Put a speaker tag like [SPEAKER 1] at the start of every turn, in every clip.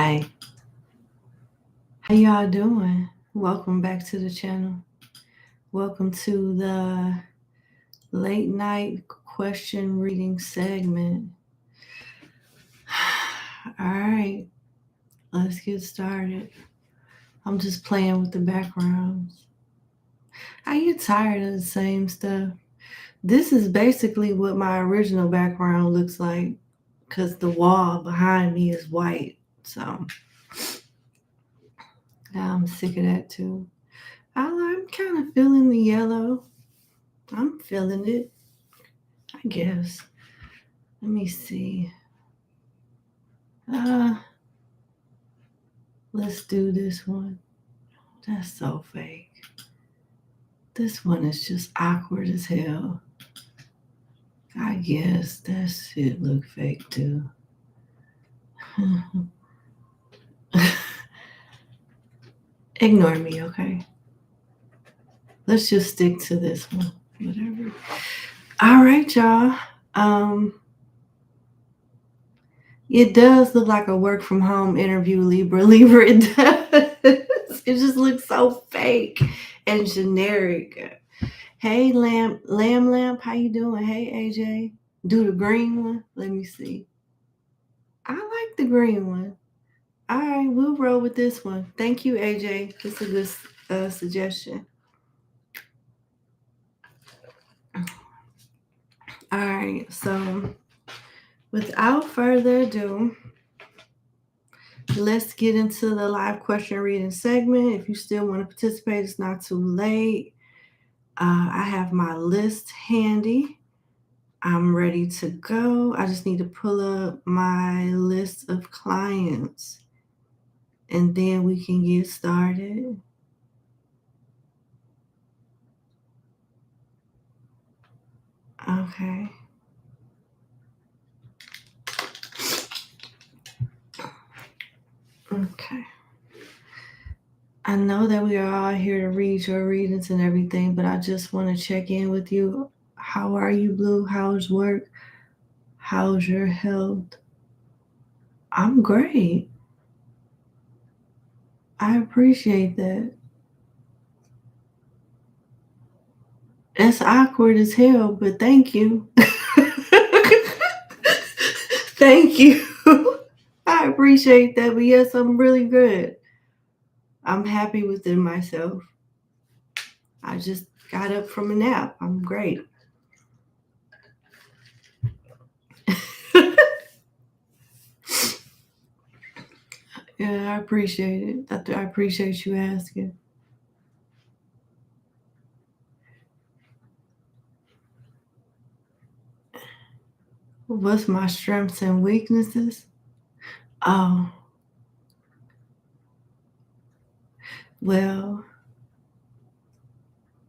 [SPEAKER 1] Hi, how y'all doing? Welcome back to the channel. Welcome to the late night question reading segment. All right, let's get started. I'm just playing with the backgrounds. I get tired of the same stuff. This is basically what my original background looks like because the wall behind me is white. So I'm sick of that too. I'm kind of feeling the yellow. I'm feeling it, I guess. Let me see. Let's do this one. That's so fake. This one is just awkward as hell. I guess that shit look fake too. Ignore me, okay? Let's just stick to this one. Whatever. All right, y'all. It does look like a work from home interview, Libra. It does. It just looks so fake and generic. Hey, Lamb, how you doing? Hey, AJ. Do the green one. Let me see. I like the green one. All right, we'll roll with this one. Thank you, AJ. That's a good suggestion. All right, so without further ado, let's get into the live question reading segment. If you still want to participate, it's not too late. I have my list handy. I'm ready to go. I just need to pull up my list of clients and then we can get started. Okay. Okay. I know that we are all here to read your readings and everything, but I just want to check in with you. How are you, Blue? How's work? How's your health? I'm great. I appreciate that. It's awkward as hell, but thank you. Thank you. I appreciate that, but yes, I'm really good. I'm happy within myself. I just got up from a nap. I'm great. Yeah, I appreciate it. I appreciate you asking. What's my strengths and weaknesses? Oh, well,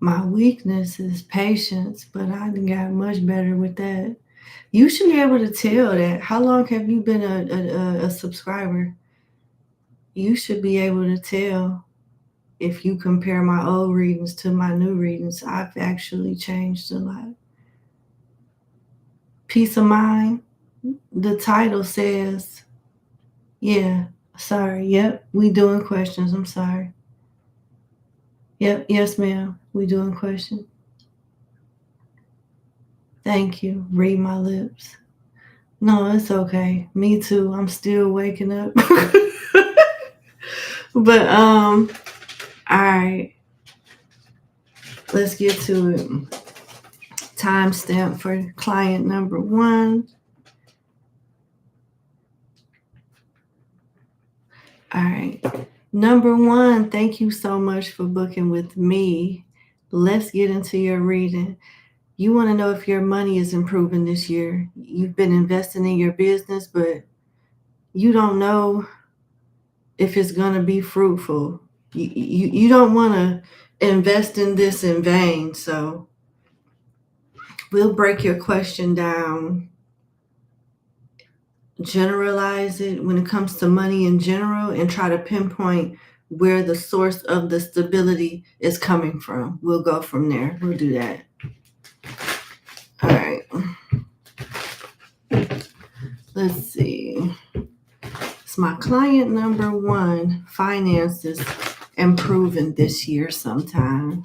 [SPEAKER 1] my weakness is patience, but I got much better with that. You should be able to tell that. How long have you been a subscriber? You should be able to tell if you compare my old readings to my new readings. I've actually changed a lot. Peace of mind. The title says, yeah, sorry. Yep, we doing questions. I'm sorry. Yep, yes, ma'am. We doing questions. Thank you. Read my lips. No, it's okay. Me too. I'm still waking up. But all right. Let's get to it. Timestamp for client number 1. All right. Number 1, thank you so much for booking with me. Let's get into your reading. You want to know if your money is improving this year. You've been investing in your business, but you don't know if it's going to be fruitful. You don't want to invest in this in vain. So we'll break your question down, generalize it when it comes to money in general, and try to pinpoint where the source of the stability is coming from. We'll go from there. We'll do that. All right. Let's see. It's my client number one finances improving this year sometime?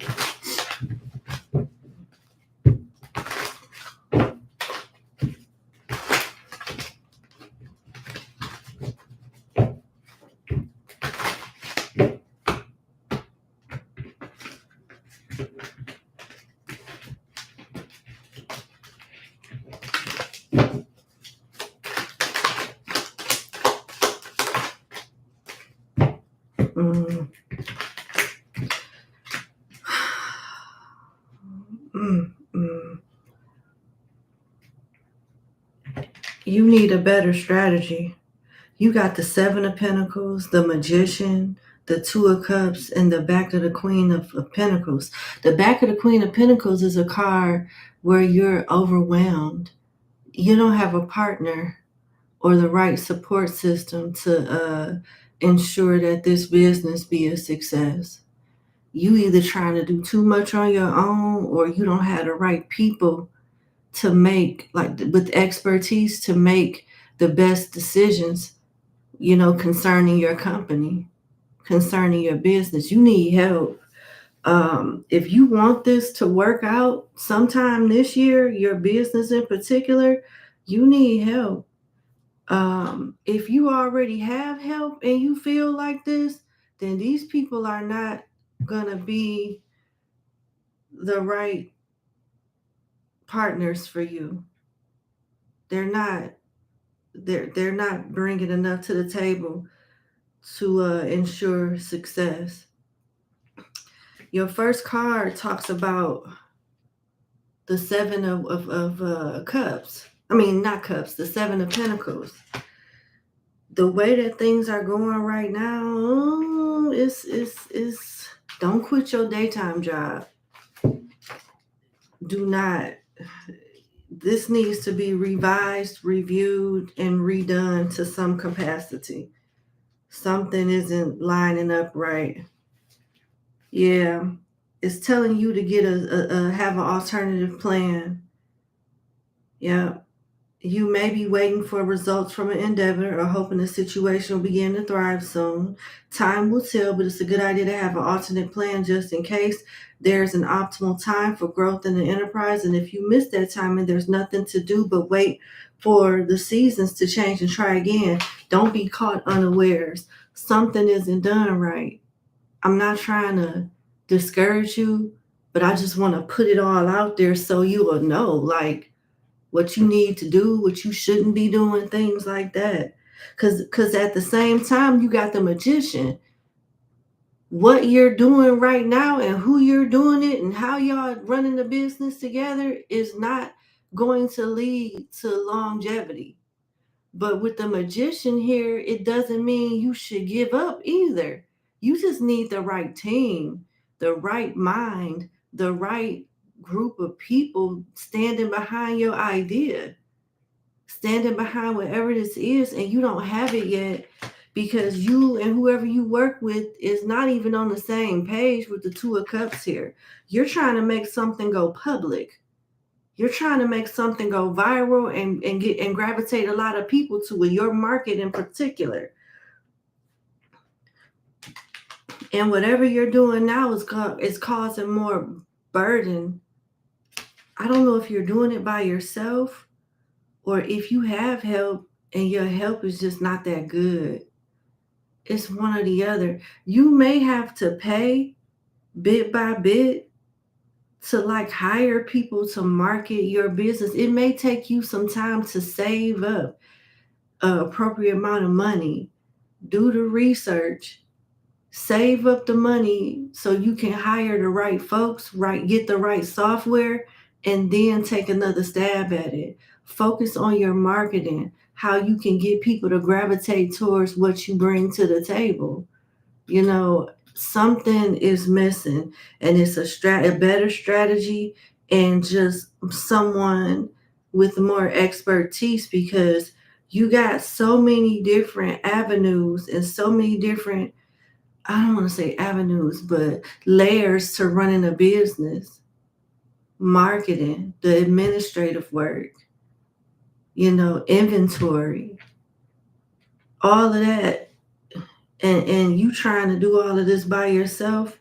[SPEAKER 1] Mm. You need a better strategy. You got the Seven of Pentacles, the Magician, the Two of Cups, and the back of the Queen of Pentacles. The back of the Queen of Pentacles is a card where you're overwhelmed. You don't have a partner or the right support system to ensure that this business be a success. You either trying to do too much on your own, or you don't have the right people to make, like with expertise, to make the best decisions, concerning your company, concerning your business. You need help. If you want this to work out sometime this year, your business in particular, you need help. If you already have help and you feel like this, then these people are not gonna be the right partners for you. They're not. They're not bringing enough to the table to ensure success. Your first card talks about the Seven of Cups. I mean, not cups, the Seven of Pentacles. The way that things are going right now is don't quit your daytime job. Do not. This needs to be revised, reviewed, and redone to some capacity. Something isn't lining up right. Yeah, it's telling you to get have an alternative plan. Yeah. You may be waiting for results from an endeavor or hoping the situation will begin to thrive soon. Time will tell, but it's a good idea to have an alternate plan just in case. There's an optimal time for growth in the enterprise, and if you miss that time and there's nothing to do but wait for the seasons to change and try again, don't be caught unawares. Something isn't done right. I'm not trying to discourage you, but I just want to put it all out there so you will know, like, what you need to do, what you shouldn't be doing, things like that. Because at the same time, you got the Magician. What you're doing right now and who you're doing it and how y'all running the business together is not going to lead to longevity. But with the Magician here, it doesn't mean you should give up either. You just need the right team, the right mind, the right group of people standing behind your idea, standing behind whatever this is, and you don't have it yet because you and whoever you work with is not even on the same page with the Two of Cups here. You're trying to make something go public. You're trying to make something go viral and gravitate a lot of people to it, your market in particular. And whatever you're doing now is causing more burden. I don't know if you're doing it by yourself or if you have help and your help is just not that good. It's one or the other. You may have to pay bit by bit to like hire people to market your business. It may take you some time to save up an appropriate amount of money, do the research, save up the money so you can hire the right folks, get the right software, and then take another stab at it. Focus on your marketing, how you can get people to gravitate towards what you bring to the table. Something is missing, and it's a better strategy and just someone with more expertise, because you got so many different avenues and so many different, I don't want to say avenues, but layers to running a business. Marketing, the administrative work, inventory, all of that, and you trying to do all of this by yourself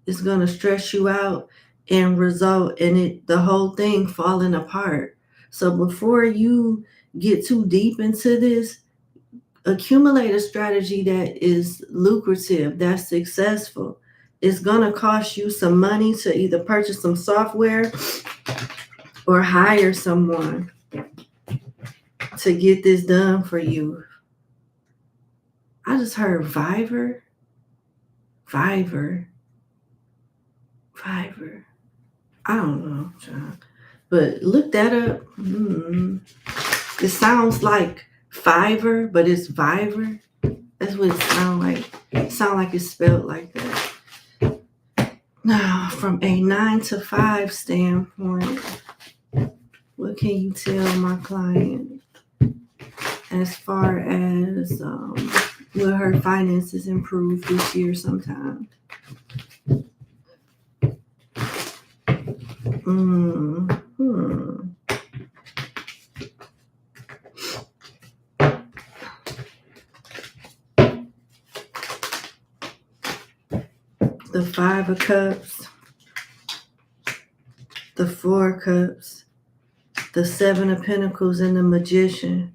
[SPEAKER 1] is going to stress you out and result in the whole thing falling apart. So before you get too deep into this, accumulate a strategy that is lucrative, that's successful. It's going to cost you some money to either purchase some software or hire someone to get this done for you. I just heard Fiverr. I don't know, John. But look that up. It sounds like Fiverr, but it's Viver. That's what it sounds like. It sounds like it's spelled like that. Now, from a 9 to 5 standpoint, what can you tell my client as far as will her finances improve this year sometime? The 5 of Cups, the 4 of Cups, the 7 of Pentacles, and the Magician.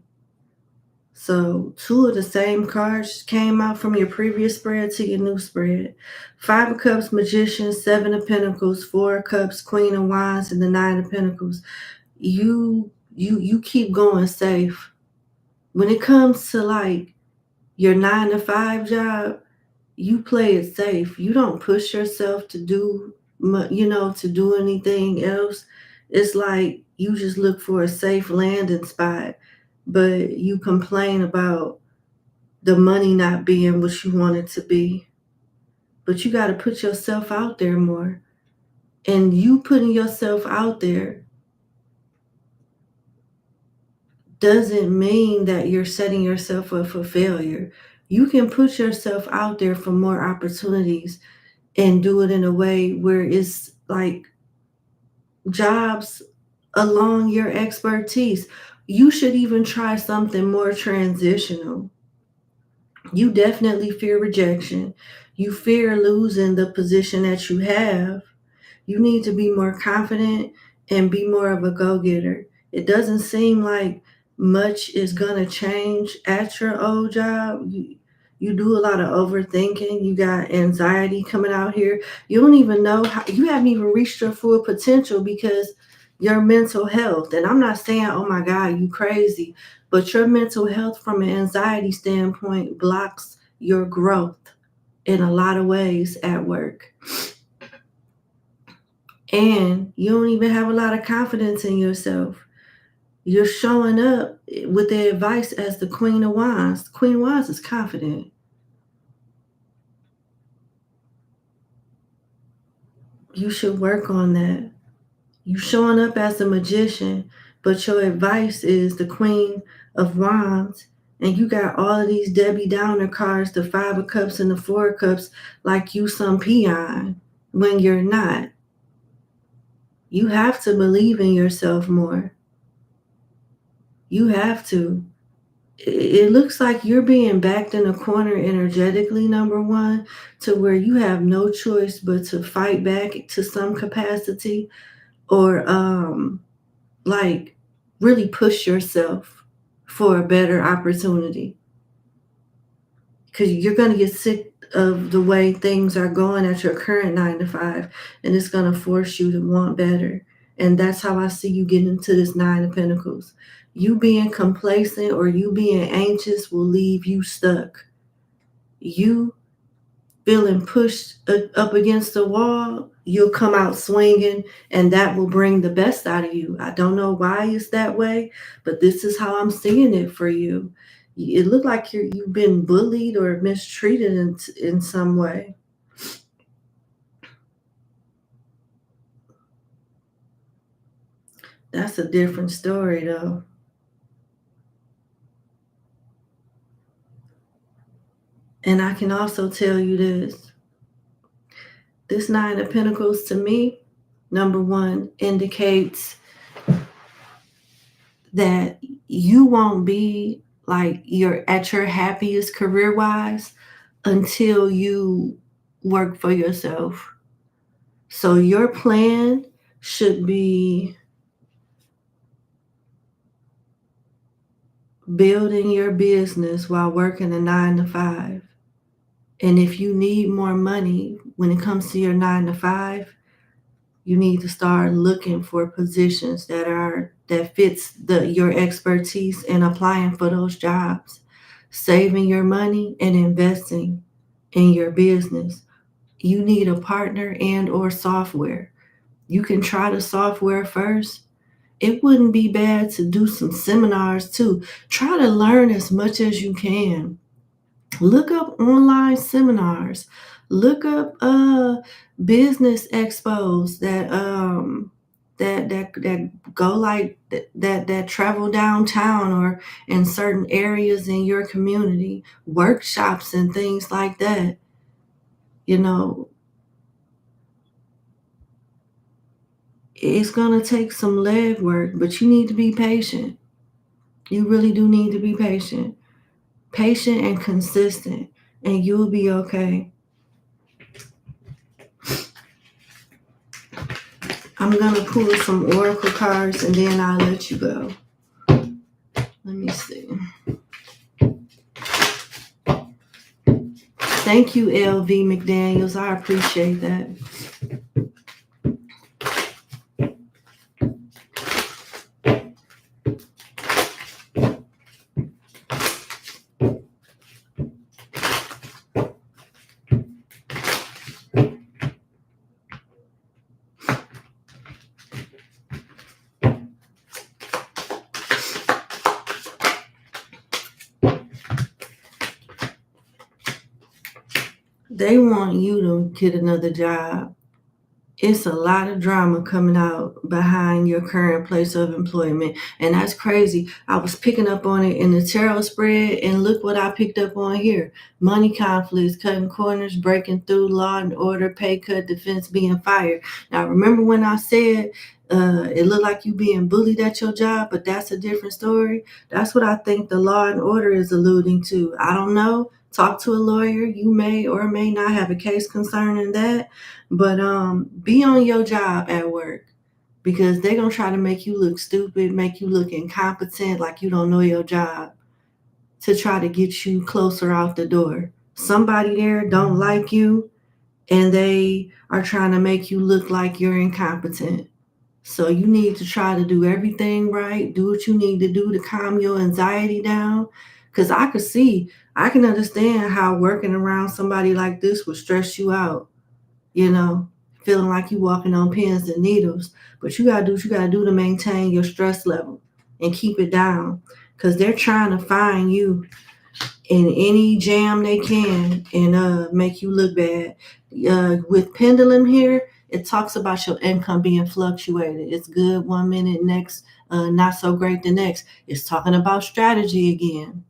[SPEAKER 1] So 2 of the same cards came out from your previous spread to your new spread. 5 of Cups, Magician, 7 of Pentacles, 4 of Cups, Queen of Wands, and the 9 of Pentacles. You keep going safe. When it comes to like your 9 to 5 job, you play it safe. You don't push yourself to do, to do anything else. It's like you just look for a safe landing spot, but you complain about the money not being what you want it to be. But you got to put yourself out there more. And you putting yourself out there doesn't mean that you're setting yourself up for failure. You can put yourself out there for more opportunities and do it in a way where it's like jobs along your expertise. You should even try something more transitional. You definitely fear rejection. You fear losing the position that you have. You need to be more confident and be more of a go-getter. It doesn't seem like much is going to change at your old job. You do a lot of overthinking. You got anxiety coming out here. You don't even know how, you haven't even reached your full potential because your mental health, and I'm not saying, oh my God, you crazy, but your mental health from an anxiety standpoint blocks your growth in a lot of ways at work. And you don't even have a lot of confidence in yourself. You're showing up with the advice as the Queen of Wands. The Queen of Wands is confident. You should work on that. You're showing up as the Magician, but your advice is the Queen of Wands. And you got all of these Debbie Downer cards, the 5 of Cups and the 4 of Cups, like you some peon when you're not. You have to believe in yourself more. You have to. It looks like you're being backed in a corner energetically, number one, to where you have no choice but to fight back to some capacity or like really push yourself for a better opportunity. Because you're going to get sick of the way things are going at your current 9 to 5, and it's going to force you to want better. And that's how I see you getting into this 9 of Pentacles. You being complacent or you being anxious will leave you stuck. You feeling pushed up against the wall, you'll come out swinging, and that will bring the best out of you. I don't know why it's that way, but this is how I'm seeing it for you. It looked like you've been bullied or mistreated in some way. That's a different story, though. And I can also tell you this. This 9 of Pentacles to me, number one, indicates that you won't be like you're at your happiest career-wise until you work for yourself. So your plan should be building your business while working a 9 to 5. And if you need more money when it comes to your 9 to 5, you need to start looking for positions that fits your expertise and applying for those jobs, saving your money and investing in your business. You need a partner and or software. You can try the software first. It wouldn't be bad to do some seminars too. Try to learn as much as you can. Look up online seminars. Look up business expos that go like that travel downtown or in certain areas in your community, workshops and things like that. You know, it's gonna take some leg work, but you need to be patient. You really do need to be patient. Patient and consistent, and you'll be okay. I'm gonna pull some oracle cards and then I'll let you go. Let me see. Thank you, LV McDaniels. I appreciate that. They want you to get another job. It's a lot of drama coming out behind your current place of employment. And that's crazy. I was picking up on it in the tarot spread, and look what I picked up on here. Money conflicts, cutting corners, breaking through, law and order, pay cut, defense, being fired. Now, remember when I said it looked like you being bullied at your job, but that's a different story? That's what I think the law and order is alluding to. I don't know. Talk to a lawyer. You may or may not have a case concerning that. But be on your job at work, because they're going to try to make you look stupid, make you look incompetent, like you don't know your job, to try to get you closer out the door. Somebody there don't like you, and they are trying to make you look like you're incompetent. So you need to try to do everything right. Do what you need to do to calm your anxiety down. Because I can understand how working around somebody like this would stress you out. Feeling like you walking on pins and needles. But you gotta do what you gotta do to maintain your stress level and keep it down. Because they're trying to find you in any jam they can and make you look bad. With pendulum here, it talks about your income being fluctuated. It's good one minute, next not so great the next. It's talking about strategy again.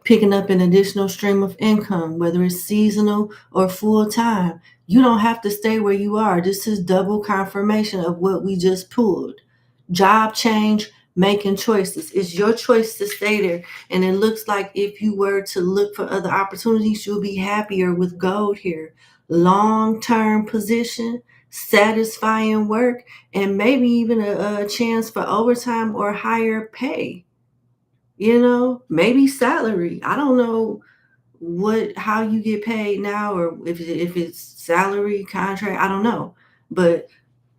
[SPEAKER 1] Picking up an additional stream of income, whether it's seasonal or full time. You don't have to stay where you are. This is double confirmation of what we just pulled. Job change, making choices. It's your choice to stay there. And it looks like if you were to look for other opportunities, you'll be happier with gold here. Long-term position, satisfying work, and maybe even a chance for overtime or higher pay. Maybe salary. I don't know how you get paid now, or if it's salary contract. I don't know, but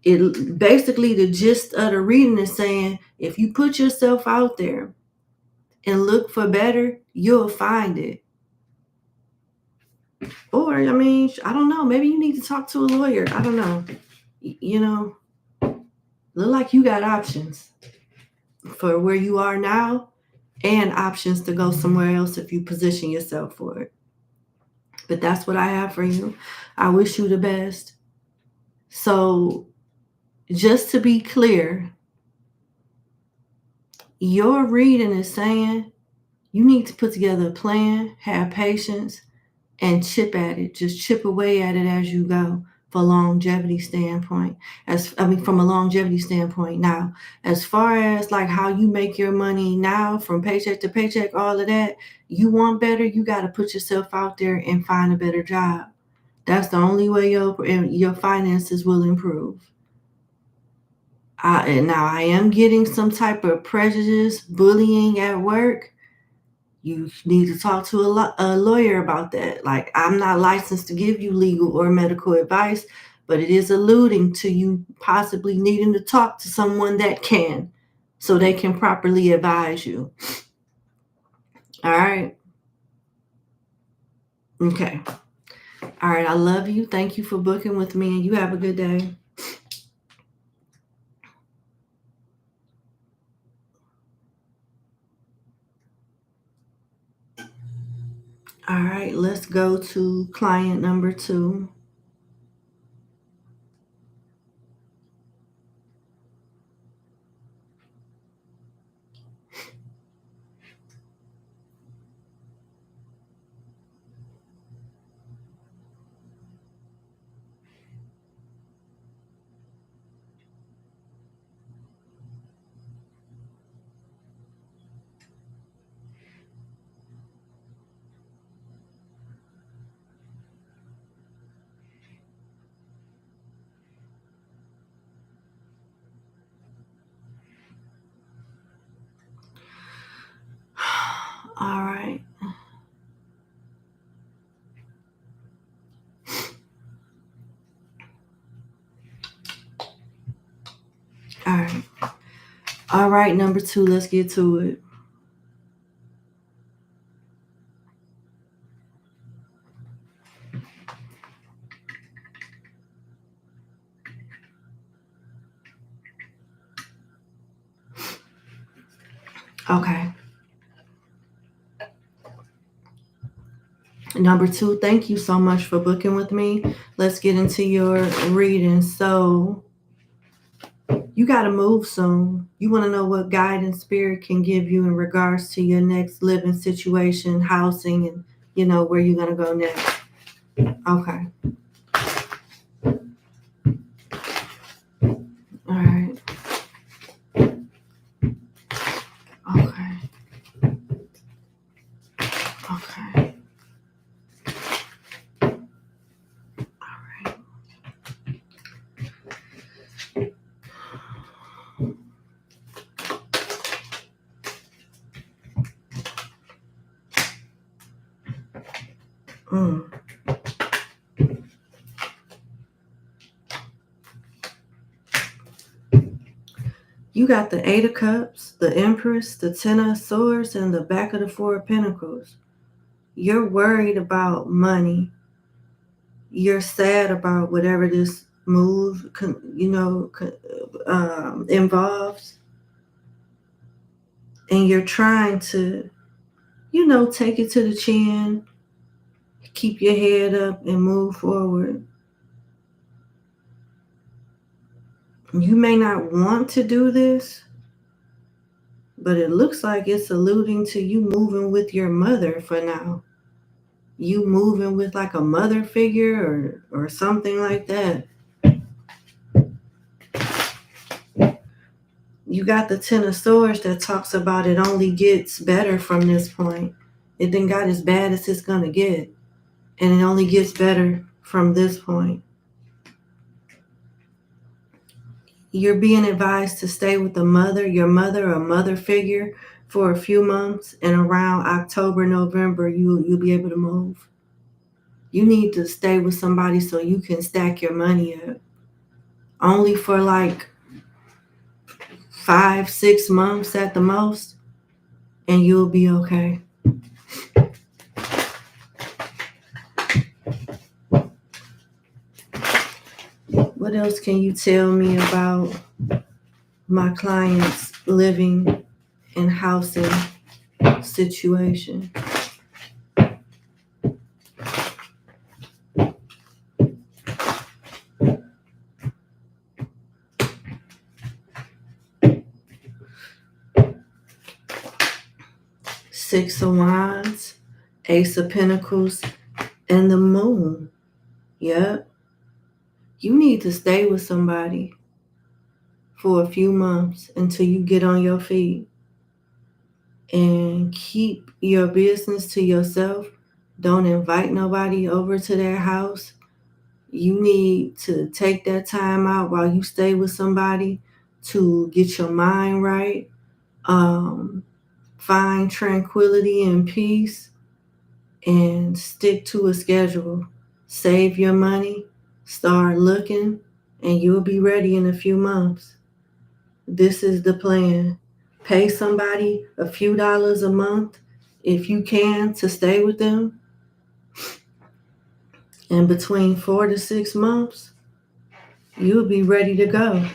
[SPEAKER 1] it basically, the gist of the reading is saying if you put yourself out there and look for better, you'll find it. Or I don't know, maybe you need to talk to a lawyer. I don't know. Look like you got options for where you are now, and options to go somewhere else if you position yourself for it. But that's what I have for you. I wish you the best. So just to be clear, your reading is saying you need to put together a plan, have patience, and chip at it. Just chip away at it as you go for longevity standpoint. From a longevity standpoint. Now, as far as like how you make your money now from paycheck to paycheck, all of that, you want better, you got to put yourself out there and find a better job. That's the only way your finances will improve. And now I am getting some type of prejudice, bullying at work. You need to talk to a lawyer about that. Like, I'm not licensed to give you legal or medical advice, but it is alluding to you possibly needing to talk to someone that can, so they can properly advise you. All right. Okay. All right. I love you. Thank you for booking with me, and you have a good day. All right. Let's go to client number 2. All right. All right. All right, number 2, let's get to it. Okay. Number 2, thank you so much for booking with me. Let's get into your reading. So, you got to move soon. You want to know what guidance spirit can give you in regards to your next living situation, housing, and where you're going to go next. Okay. All right. Okay. Okay. All right. You got the 8 of Cups, the Empress, the 10 of Swords, and the back of the 4 of Pentacles. You're worried about money. You're sad about whatever this move, involves. And you're trying to, take it to the chin, keep your head up, and move forward. You may not want to do this, but it looks like it's alluding to you moving with your mother for now. You moving with like a mother figure or something like that. You got the 10 of Swords that talks about it only gets better from this point. It didn't got as bad as it's going to get. And it only gets better from this point. You're being advised to stay with your mother or mother figure for a few months, and around October, November, you'll be able to move. You need to stay with somebody so you can stack your money up. Only for like 5-6 months at the most, and you'll be okay. What else can you tell me about my client's living and housing situation? Six of Wands, Ace of Pentacles, and the Moon. Yep. You need to stay with somebody for a few months until you get on your feet, and keep your business to yourself. Don't invite nobody over to their house. You need to take that time out while you stay with somebody to get your mind right, find tranquility and peace, and stick to a schedule. Save your money, start looking, and you'll be ready in a few months. This is the plan. Pay somebody a few dollars a month if you can to stay with them. And between 4 to 6 months, you'll be ready to go.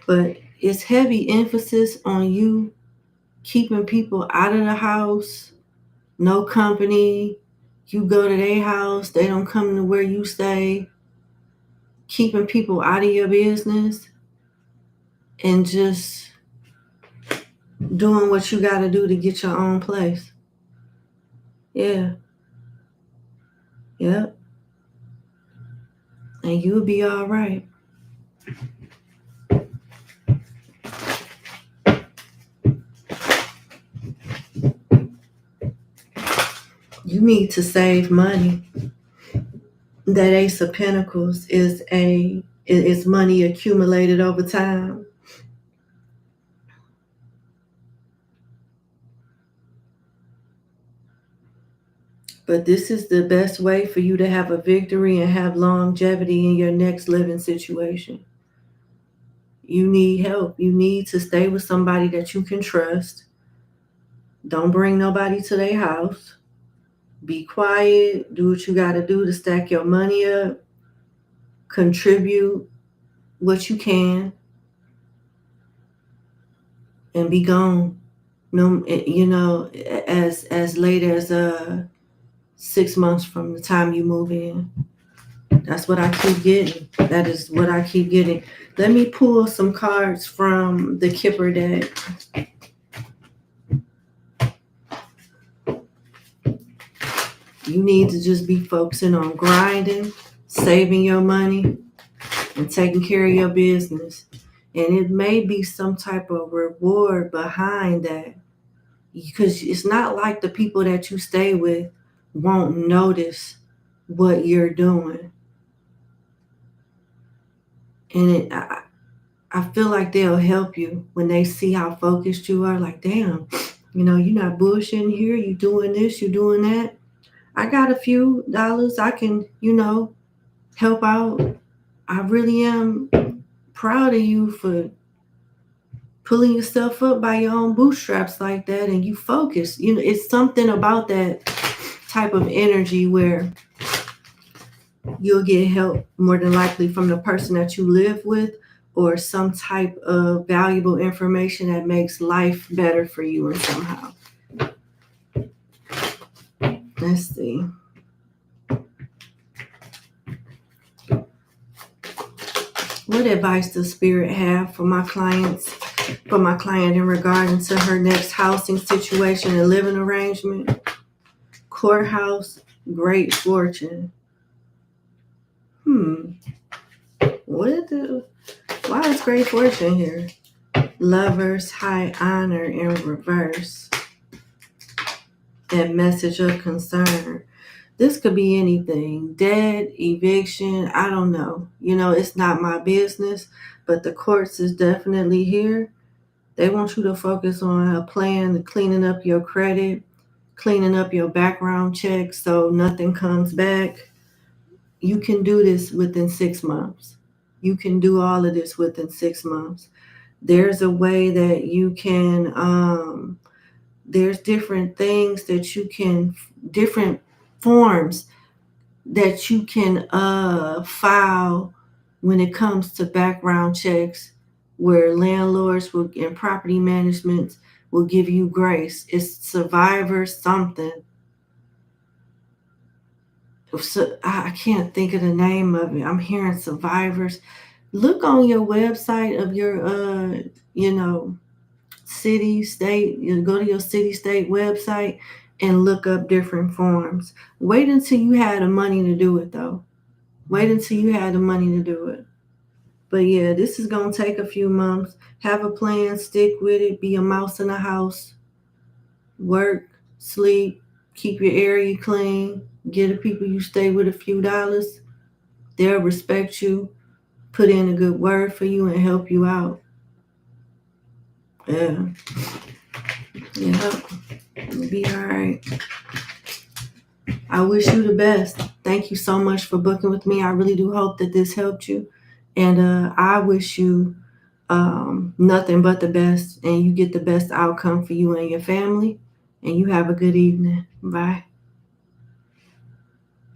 [SPEAKER 1] But it's heavy emphasis on you keeping people out of the house, no company. You go to their house, they don't come to where you stay. Keeping people out of your business and just doing what you got to do to get your own place. Yeah. Yep. And you'll be all right. You need to save money. That Ace of Pentacles is money accumulated over time. But this is the best way for you to have a victory and have longevity in your next living situation. You need help. You need to stay with somebody that you can trust. Don't bring nobody to their house. Be quiet. Do what you got to do to stack your money up. Contribute what you can. And be gone. No, as late as 6 months from the time you move in. That's what I keep getting. That is what I keep getting. Let me pull some cards from the Kipper deck. You need to just be focusing on grinding, saving your money, and taking care of your business. And it may be some type of reward behind that, because it's not like the people that you stay with won't notice what you're doing. And I feel like they'll help you when they see how focused you are. Like, damn, you're not bullshitting here. You doing this, you doing that. I got a few dollars. I can, help out. I really am proud of you for pulling yourself up by your own bootstraps like that, and you focus. It's something about that type of energy where you'll get help more than likely from the person that you live with, or some type of valuable information that makes life better for you or somehow. Let's see. What advice does Spirit have for my client in regard to her next housing situation and living arrangement? Courthouse, great fortune. Why is great fortune here? Lovers, high honor in reverse. And message of concern. This could be anything. Dead, eviction, I don't know. It's not my business, but the courts is definitely here. They want you to focus on a plan to cleaning up your credit, cleaning up your background checks so nothing comes back. You can do this within 6 months. You can do all of this within 6 months. There's a way that you can, there's different things that you can, different forms that you can file when it comes to background checks, where landlords and property management will give you grace. It's survivor something. So I can't think of the name of it. I'm hearing survivors. Look on your website of your city, state. Go to your city, state website and look up different forms. Wait until you have the money to do it, though. Wait until you have the money to do it. But yeah, this is going to take a few months. Have a plan, stick with it, be a mouse in the house, work, sleep, keep your area clean, get the people you stay with a few dollars. They'll respect you, put in a good word for you, and help you out. Yeah. Yeah. It'll be all right. I wish you the best. Thank you so much for booking with me. I really do hope that this helped you. And I wish you nothing but the best, and you get the best outcome for you and your family. And you have a good evening. Bye.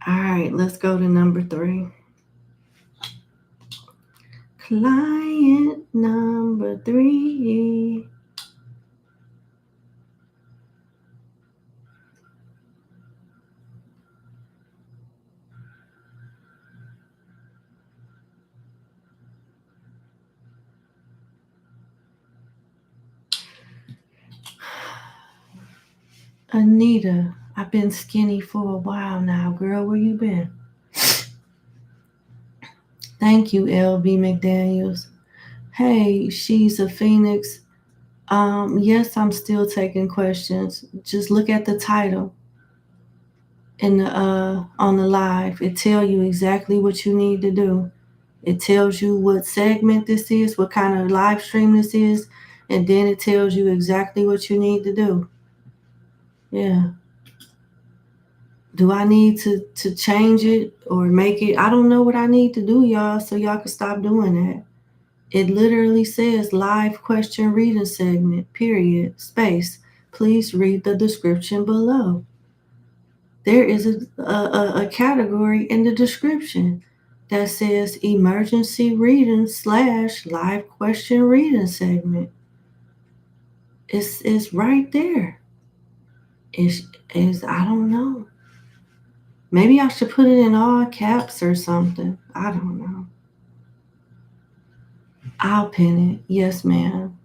[SPEAKER 1] All right, let's go to number 3. Client number 3. Anita, I've been skinny for a while now. Girl, where you been? Thank you, LB McDaniels. Hey, she's a Phoenix. Yes, I'm still taking questions. Just look at the title in the on the live. It tells you exactly what you need to do. It tells you what segment this is, what kind of live stream this is, and then it tells you exactly what you need to do. Yeah. Do I need to change it or make it? I don't know what I need to do, y'all, so y'all can stop doing that. It literally says live question reading segment, period, space. Please read the description below. There is a category in the description that says emergency reading / live question reading segment. It's right there. It's I don't know. Maybe I should put it in all caps or something. I don't know. I'll pin it. Yes, ma'am.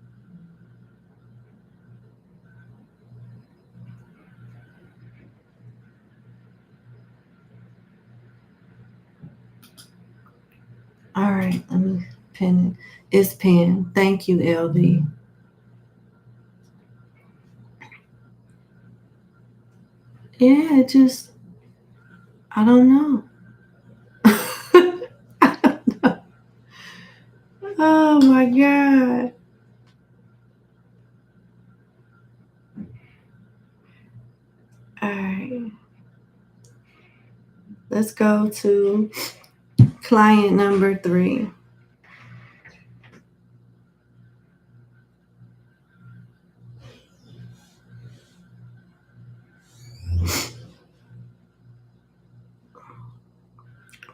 [SPEAKER 1] All right, let me pin it. It's pinned. Thank you, LB. Yeah, it just, I don't know. I don't know. Oh my God. All right. Let's go to client number 3.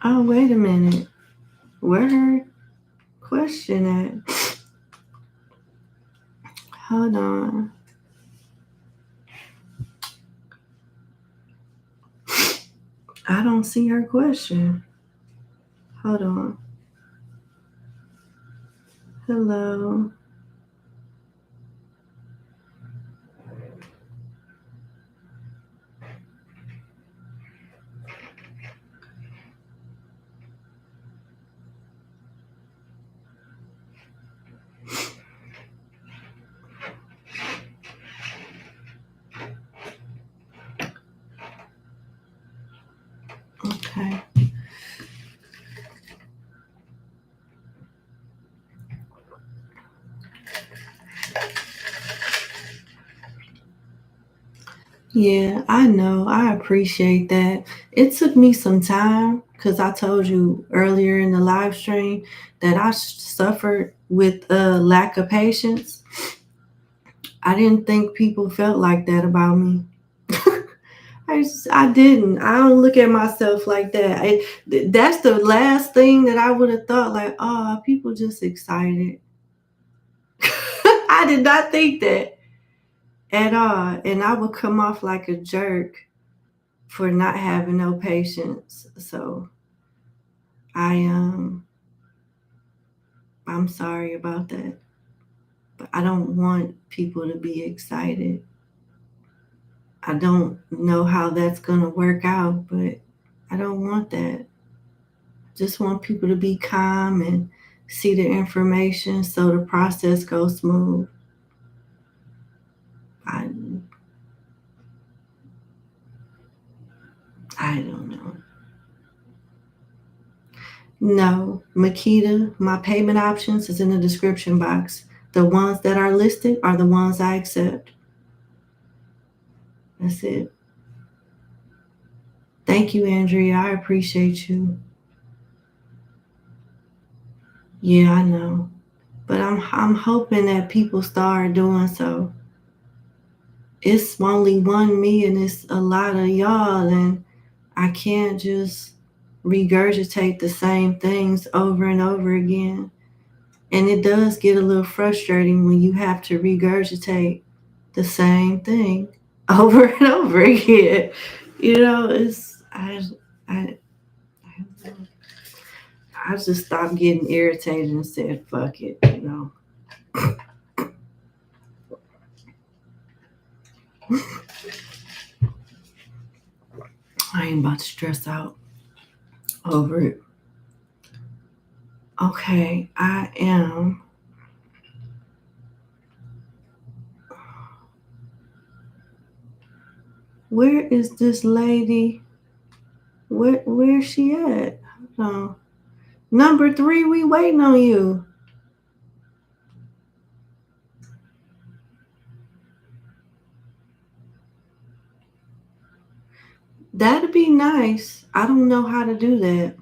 [SPEAKER 1] Oh, wait a minute. Where her question at? Hold on. I don't see her question. Hold on. Hello. Okay. Yeah, I know. I appreciate that. It took me some time because I told you earlier in the live stream that I suffered with a lack of patience. I didn't think people felt like that about me. I didn't. I don't look at myself like that. That's the last thing that I would have thought, like, oh, people just excited. I did not think that at all. And I would come off like a jerk for not having no patience. So I I'm sorry about that. But I don't want people to be excited. I don't know how that's gonna work out, but I don't want that. just want people to be calm and see the information so the process goes smooth. I don't know. No, Makita, my payment options is in the description box. The ones that are listed are the ones I accept. That's it. Thank you, Andrea. I appreciate you. Yeah, I know. But I'm hoping that people start doing so. It's only one me and it's a lot of y'all, and I can't just regurgitate the same things over and over again. And it does get a little frustrating when you have to regurgitate the same thing over and over again. You know, I just stopped getting irritated and said, fuck it, you know. I ain't about to stress out over it. Okay, I am. Where is this lady? Where's she at? Hold on. Number 3, we waiting on you. That'd be nice. I don't know how to do that.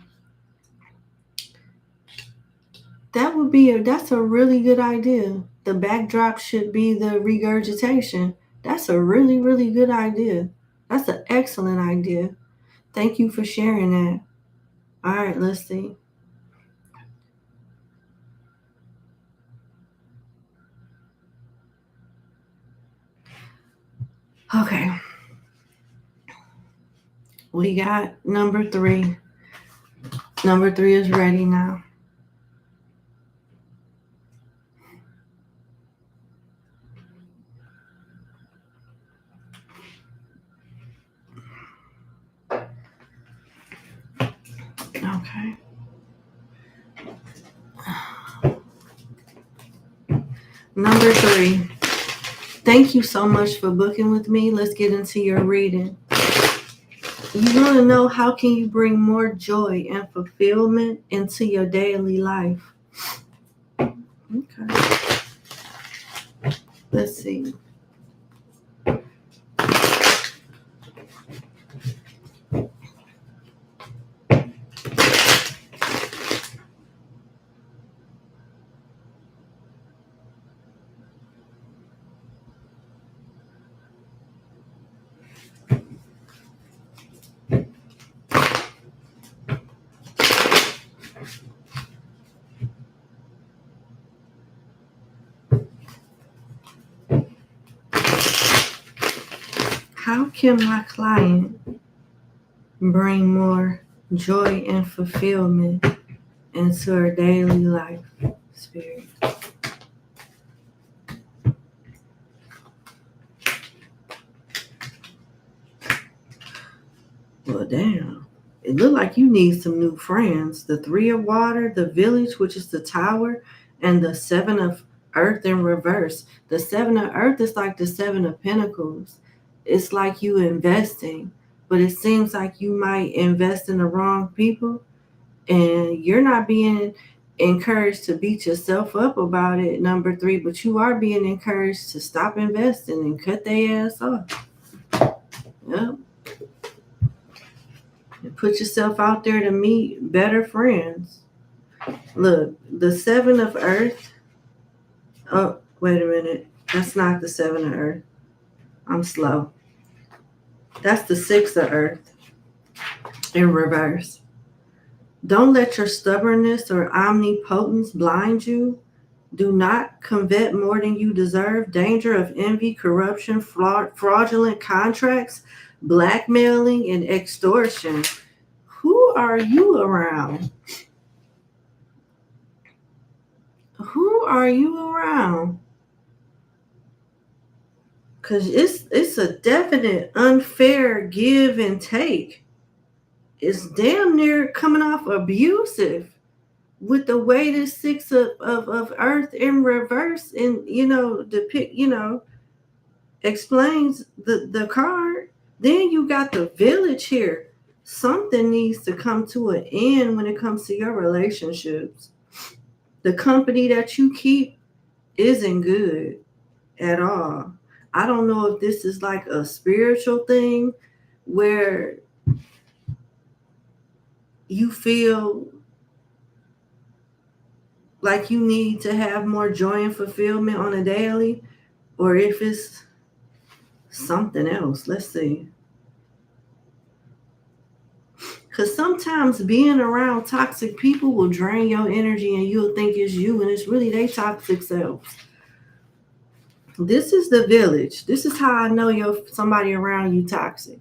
[SPEAKER 1] That's a really good idea. The backdrop should be the regurgitation. That's a really, really good idea. That's an excellent idea. Thank you for sharing that. All right, let's see. Okay. We got number 3. Number 3 is ready now. Okay. Number 3. Thank you so much for booking with me. Let's get into your reading. You want to know how can you bring more joy and fulfillment into your daily life? Okay. Let's see. How can my client bring more joy and fulfillment into her daily life? Spirit. Well, damn. It looked like you need some new friends. The 3 of water, the village, which is the tower, and the 7 of earth in reverse. The 7 of earth is like the 7 of pentacles. It's like you investing, but it seems like you might invest in the wrong people, and you're not being encouraged to beat yourself up about it, number 3, but you are being encouraged to stop investing and cut their ass off. Yep. And put yourself out there to meet better friends. Look, the 7 of earth. Oh, wait a minute. That's not the 7 of earth. I'm slow. That's the 6 of earth in reverse. Don't let your stubbornness or omnipotence blind you. Do not covet more than you deserve. Danger of envy, corruption, fraudulent contracts, blackmailing, and extortion. Who are you around? Who are you around? Because it's a definite unfair give and take. is damn near coming off abusive with the way this Six of Earth in reverse and, explains the card. Then you got the Village here. Something needs to come to an end when it comes to your relationships. The company that you keep isn't good at all. I don't know if this is like a spiritual thing where you feel like you need to have more joy and fulfillment on a daily, or if it's something else. Let's see. Because sometimes being around toxic people will drain your energy and you'll think it's you and it's really their toxic selves. This is the Village. This is how I know somebody around you toxic.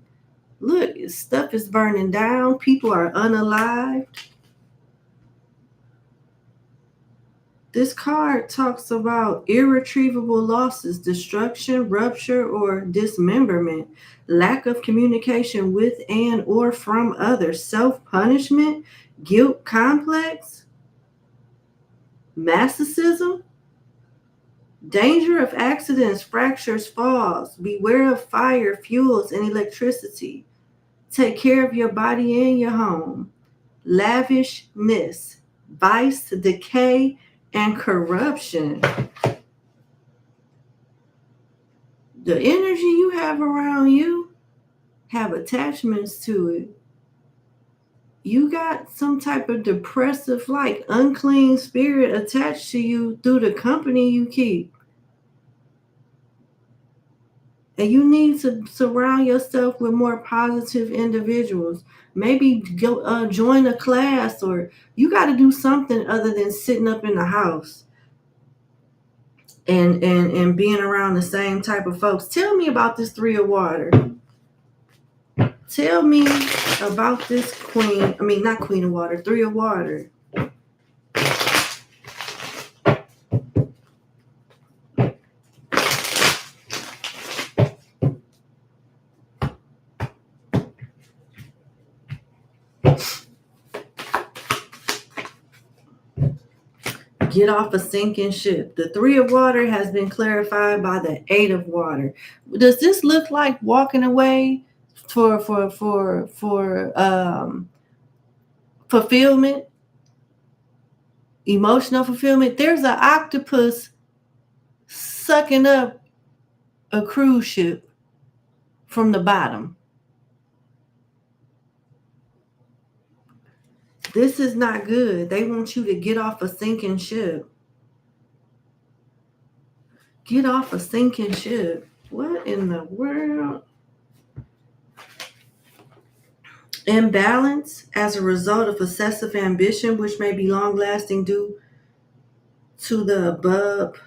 [SPEAKER 1] Look, stuff is burning down. People are unalived. This card talks about irretrievable losses, destruction, rupture, or dismemberment, lack of communication with and or from others, self-punishment, guilt complex, masochicism, danger of accidents, fractures, falls, beware of fire, fuels, and electricity. Take care of your body and your home. Lavishness, vice, decay, and corruption. The energy you have around you have attachments to it. You got some type of depressive, like unclean spirit attached to you through the company you keep. And you need to surround yourself with more positive individuals. Maybe go join a class, or you got to do something other than sitting up in the house and being around the same type of folks. Tell me about this Three of Water. Tell me about this not Queen of Water, Three of Water. Get off a sinking ship. The Three of Water has been clarified by the Eight of Water. Does this look like walking away for fulfillment, emotional fulfillment? There's an octopus sucking up a cruise ship from the bottom. This is not good. They want you to get off a sinking ship. Get off a sinking ship. What in the world? Imbalance as a result of excessive ambition, which may be long-lasting due to the above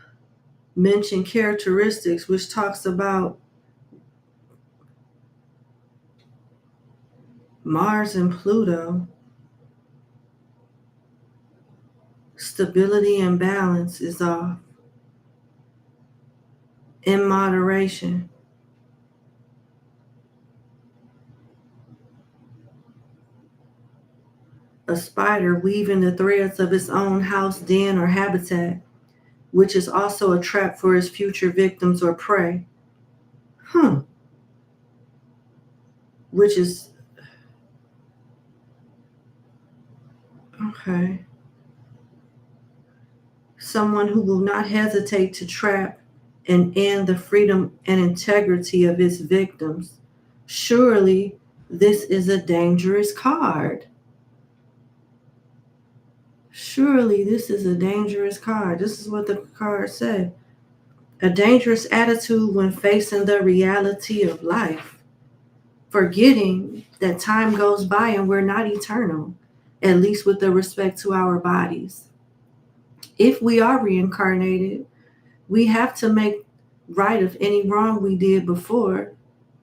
[SPEAKER 1] mentioned characteristics, which talks about Mars and Pluto. Stability and balance is off. In moderation. A spider weaving the threads of its own house, den, or habitat, which is also a trap for its future victims or prey. Which is... okay. Someone who will not hesitate to trap and end the freedom and integrity of its victims. Surely this is a dangerous card. Surely this is a dangerous card. This is what the card said. A dangerous attitude when facing the reality of life. Forgetting that time goes by and we're not eternal, at least with the respect to our bodies. If we are reincarnated, we have to make right of any wrong we did before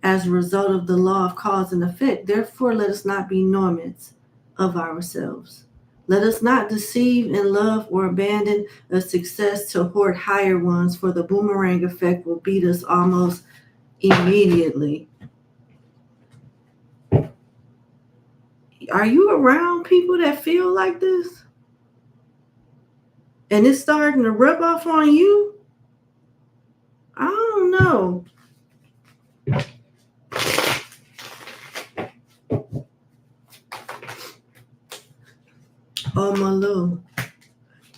[SPEAKER 1] as a result of the law of cause and effect. Therefore, let us not be normies of ourselves. Let us not deceive in love or abandon a success to hoard higher ones, for the boomerang effect will beat us almost immediately. Are you around people that feel like this? And it's starting to rub off on you? I don't know. Oh, my Lou.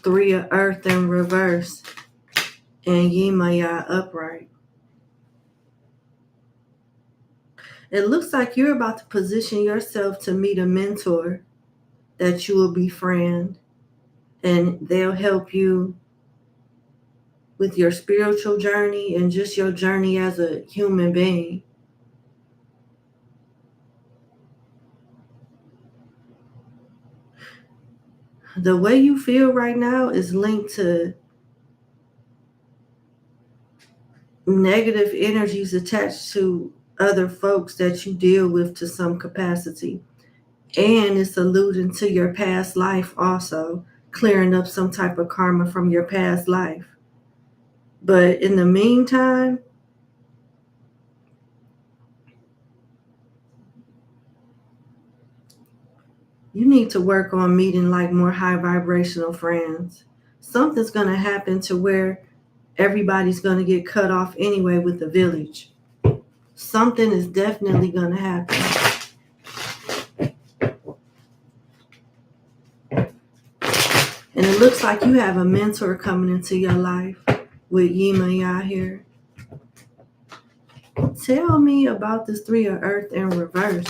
[SPEAKER 1] 3 of Earth in reverse. And Yemaya upright. It looks like you're about to position yourself to meet a mentor that you will befriend. And they'll help you with your spiritual journey and just your journey as a human being. The way you feel right now is linked to negative energies attached to other folks that you deal with to some capacity. And it's alluding to your past life also, clearing up some type of karma from your past life. But in the meantime, you need to work on meeting like more high vibrational friends. Something's going to happen to where everybody's going to get cut off anyway with the village. Something is definitely going to happen. And it looks like you have a mentor coming into your life with Yemaya here. Tell me about this 3 of Earth in reverse.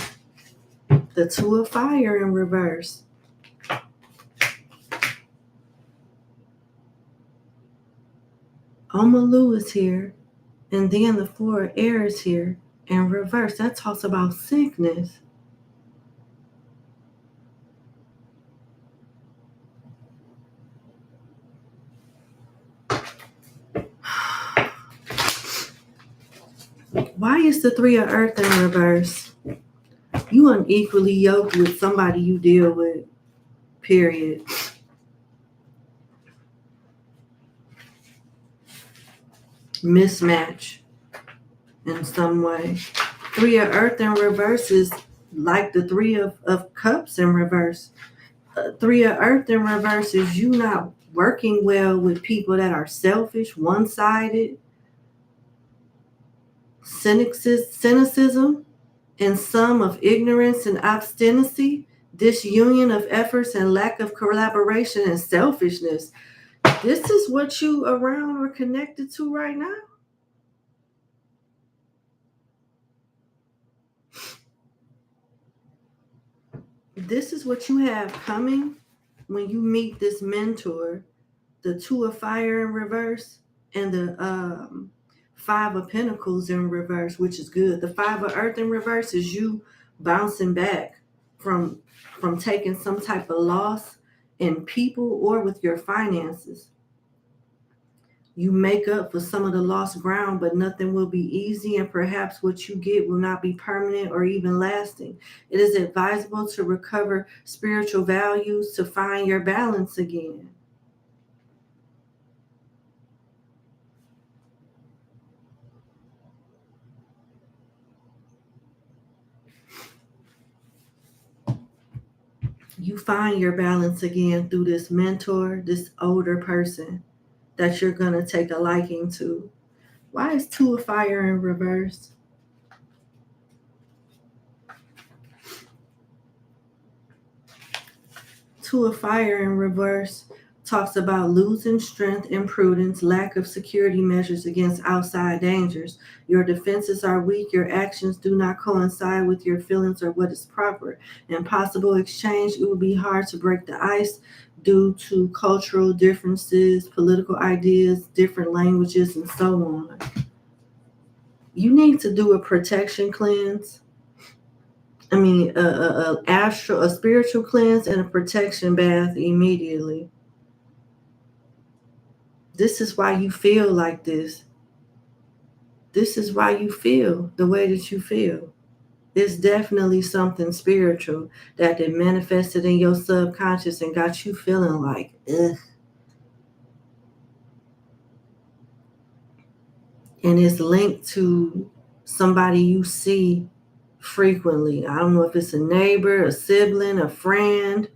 [SPEAKER 1] The 2 of Fire in reverse. Omalu is here. And then the 4 of Air is here in reverse. That talks about sickness. Why is the 3 of Earth in reverse? You unequally yoked with somebody you deal with, period. Mismatch in some way. 3 of Earth in reverse is like the 3 of Cups in reverse. 3 of Earth in reverse is you not working well with people that are selfish, one-sided, cynicism, and some of ignorance and obstinacy, disunion of efforts and lack of collaboration and selfishness. This is what you around or connected to right now? This is what you have coming when you meet this mentor, the 2 of Fire in reverse and the 5 of Pentacles in reverse, which is good. The 5 of Earth in reverse is you bouncing back from taking some type of loss in people or with your finances. You make up for some of the lost ground, but nothing will be easy, and perhaps what you get will not be permanent or even lasting. It is advisable to recover spiritual values to find your balance again. You find your balance again through this mentor, this older person that you're going to take a liking to. Why is 2 of Fire in reverse? Two of Fire in reverse talks about losing strength and prudence, lack of security measures against outside dangers. Your defenses are weak. Your actions do not coincide with your feelings or what is proper. In possible exchange, it will be hard to break the ice due to cultural differences, political ideas, different languages, and so on. You need to do a protection cleanse. I mean, a spiritual cleanse and a protection bath immediately. This is why you feel like this. This is why you feel the way that you feel. It's definitely something spiritual that manifested in your subconscious and got you feeling like, ugh. And it's linked to somebody you see frequently. I don't know if it's a neighbor, a sibling, a friend,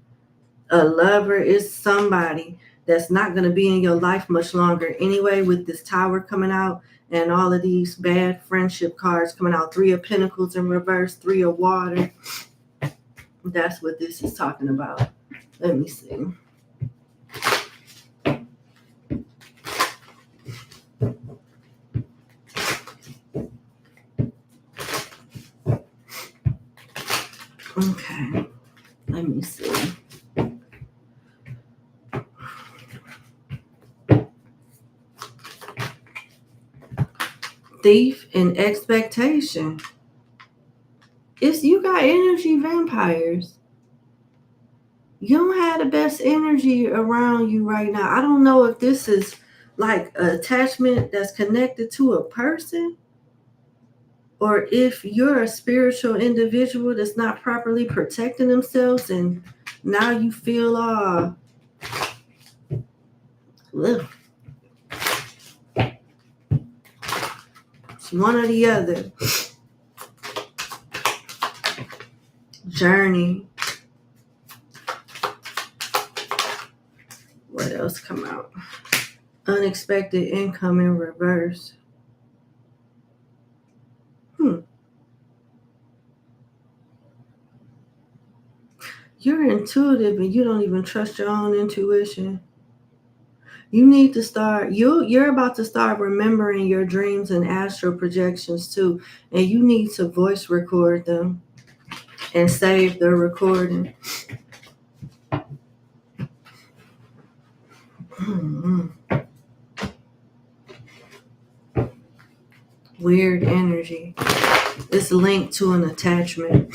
[SPEAKER 1] a lover. It's somebody that's not going to be in your life much longer anyway, with this Tower coming out and all of these bad friendship cards coming out. 3 of Pentacles in reverse, 3 of Water. That's what this is talking about. Let me see. Okay, let me see. Thief and expectation. It's you got energy vampires. You don't have the best energy around you right now. I don't know if this is like an attachment that's connected to a person, or if you're a spiritual individual that's not properly protecting themselves and now you feel it's one or the other. Journey. What else come out? Unexpected income in reverse. You're intuitive and you don't even trust your own intuition. You need to start, you're about to start remembering your dreams and astral projections too. And you need to voice record them and save the recording. Weird energy. It's linked to an attachment.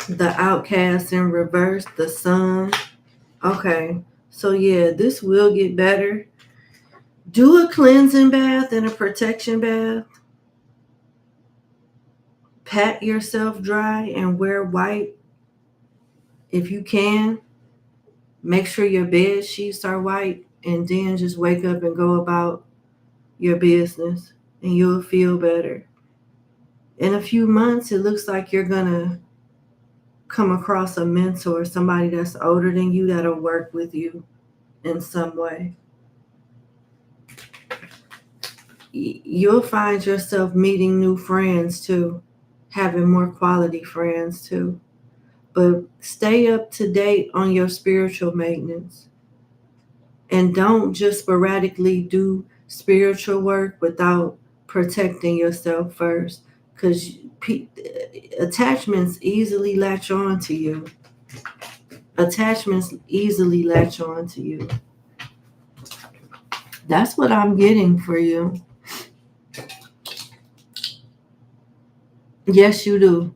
[SPEAKER 1] The Outcast in reverse, the Sun. Okay, so yeah, this will get better. Do a cleansing bath and a protection bath. Pat yourself dry and wear white if you can. Make sure your bed sheets are white, and then just wake up and go about your business and you'll feel better. In a few months, it looks like you're gonna come across a mentor, somebody that's older than you that'll work with you in some way. You'll find yourself meeting new friends too, having more quality friends too. But stay up to date on your spiritual maintenance. And don't just sporadically do spiritual work without protecting yourself first. Because attachments easily latch on to you. Attachments easily latch on to you. That's what I'm getting for you. Yes, you do.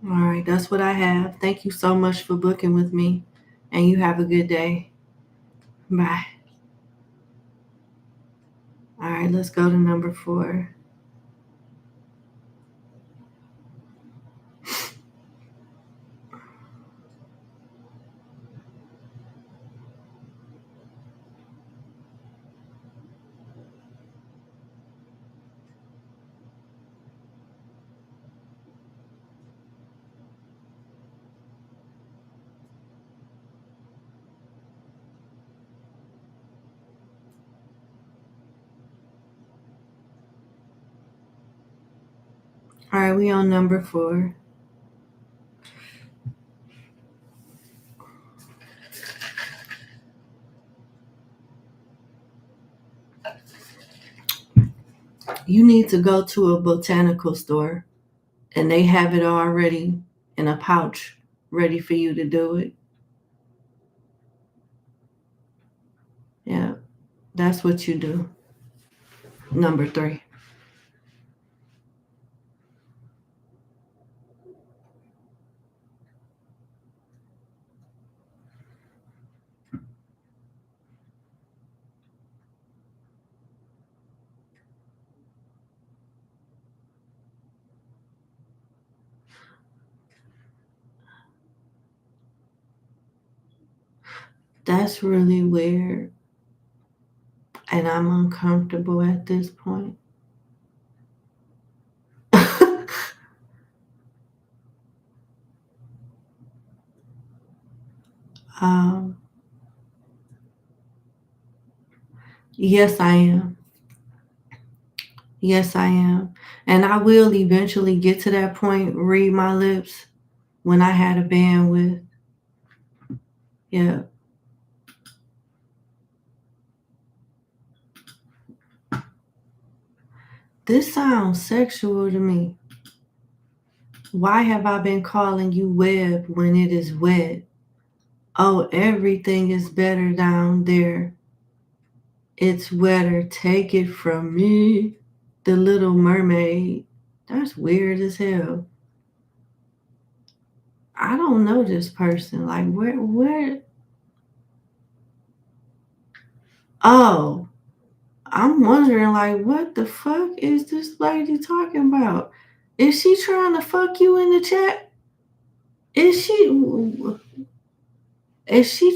[SPEAKER 1] All right, that's what I have. Thank you so much for booking with me, and you have a good day. Bye. All right, let's go to number 4. All right, we on number 4. You need to go to a botanical store, and they have it already in a pouch ready for you to do it. Yeah, that's what you do. Number 3. That's really weird. And I'm uncomfortable at this point. Yes, I am. Yes, I am. And I will eventually get to that point, read my lips, when I had a bandwidth. Yeah. This sounds sexual to me. Why have I been calling you web when it is wet? Oh, everything is better down there. It's wetter. Take it from me. The Little Mermaid. That's weird as hell. I don't know this person. Like, where? Oh, I'm wondering, like, what the fuck is this lady talking about? Is she trying to fuck you in the chat? Is she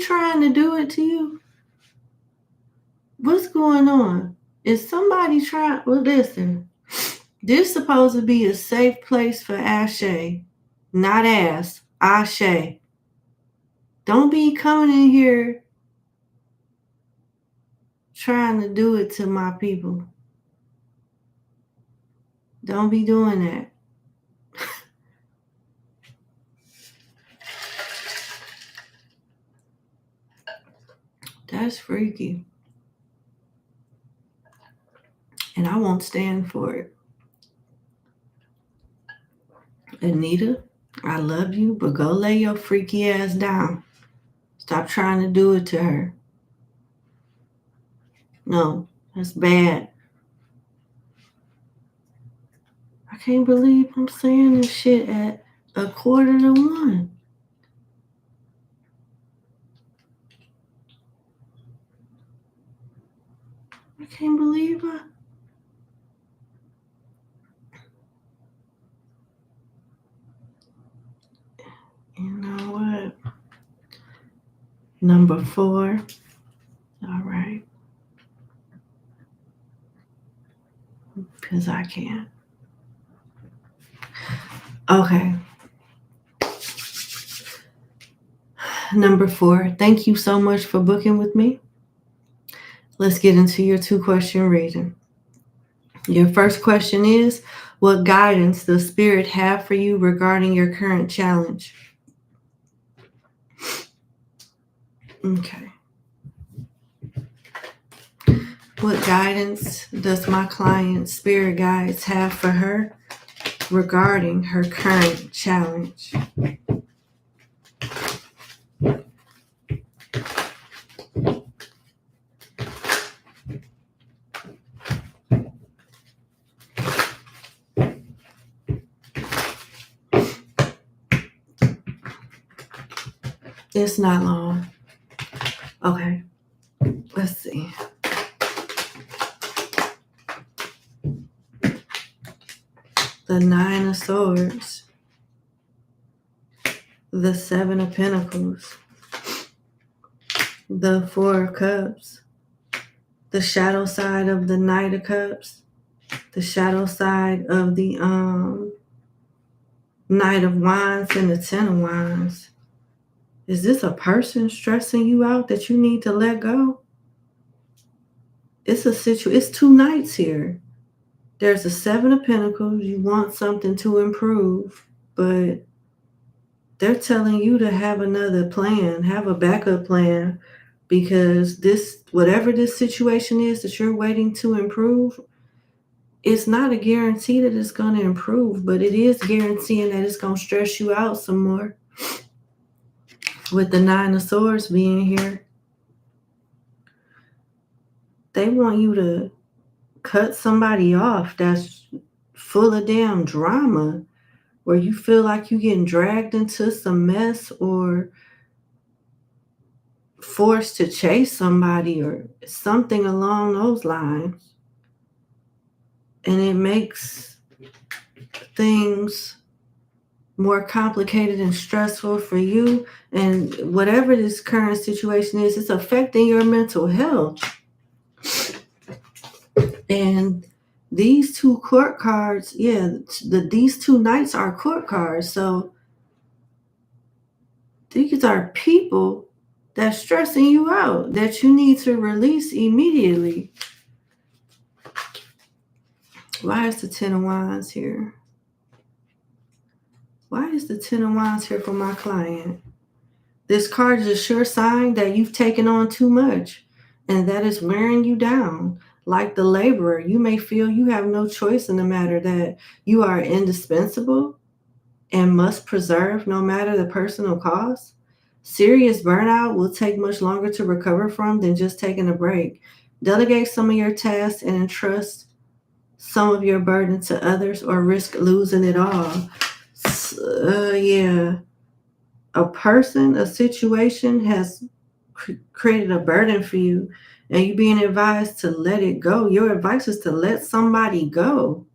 [SPEAKER 1] trying to do it to you? What's going on? Is somebody trying? Well, listen, this is supposed to be a safe place for Ashe, not ass. Ashe. Don't be coming in here trying to do it to my people. Don't be doing that. That's freaky. And I won't stand for it. Anita, I love you, but go lay your freaky ass down. Stop trying to do it to her. No, that's bad. I can't believe I'm saying this shit at 1:45. I can't believe I... You know what? Number 4. All right. Because I can't. Okay. Number 4. Thank you so much for booking with me. Let's get into your 2-question reading. Your first question is, what guidance does Spirit have for you regarding your current challenge? Okay. What guidance does my client Spirit Guides have for her regarding her current challenge? It's not long. Okay. Let's see. The 9 of Swords. The 7 of Pentacles. The 4 of Cups. The shadow side of the Knight of Cups. The shadow side of the Knight of Wands and the 10 of Wands. Is this a person stressing you out that you need to let go? It's it's 2 knights here. There's a 7 of Pentacles. You want something to improve, but they're telling you to have another plan, have a backup plan, because whatever this situation is that you're waiting to improve, it's not a guarantee that it's going to improve, but it is guaranteeing that it's going to stress you out some more. With the 9 of Swords being here, they want you to cut somebody off that's full of damn drama, where you feel like you're getting dragged into some mess or forced to chase somebody or something along those lines. And it makes things more complicated and stressful for you. And whatever this current situation is, it's affecting your mental health. And these two court cards, yeah, these two knights are court cards. So these are people that's stressing you out that you need to release immediately. Why is the Ten of Wands here? Why is the Ten of Wands here for my client? This card is a sure sign that you've taken on too much and that is wearing you down. Like the laborer, you may feel you have no choice in the matter, that you are indispensable and must preserve no matter the personal cost. Serious burnout will take much longer to recover from than just taking a break. Delegate some of your tasks and entrust some of your burden to others or risk losing it all. Yeah. A person, a situation has created a burden for you and you're being advised to let it go. Your advice is to let somebody go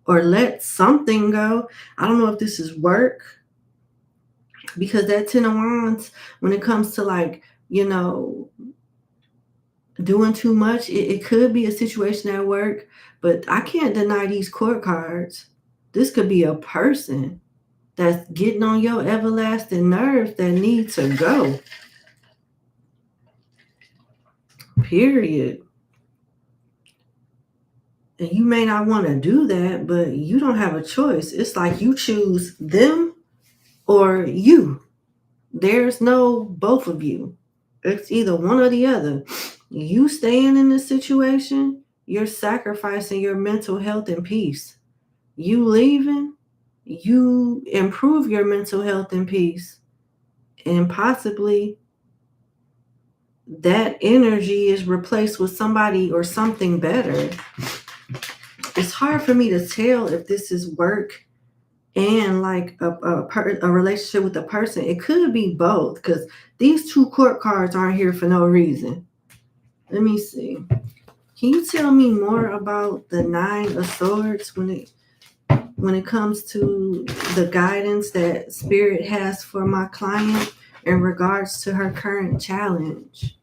[SPEAKER 1] or let something go. I don't know if this is work, because that Ten of Wands, when it comes to like, doing too much, it could be a situation at work, but I can't deny these court cards. This could be a person that's getting on your everlasting nerves that need to go. Period. And you may not want to do that, but you don't have a choice. It's like you choose them or you. There's no both of you. It's either one or the other. You staying in this situation, you're sacrificing your mental health and peace. You leaving, you improve your mental health and peace. And possibly that energy is replaced with somebody or something better. It's hard for me to tell if this is work and like a relationship with a person. It could be both, because these two court cards aren't here for no reason. Let me see. Can you tell me more about the Nine of Swords when it comes to the guidance that Spirit has for my client in regards to her current challenge?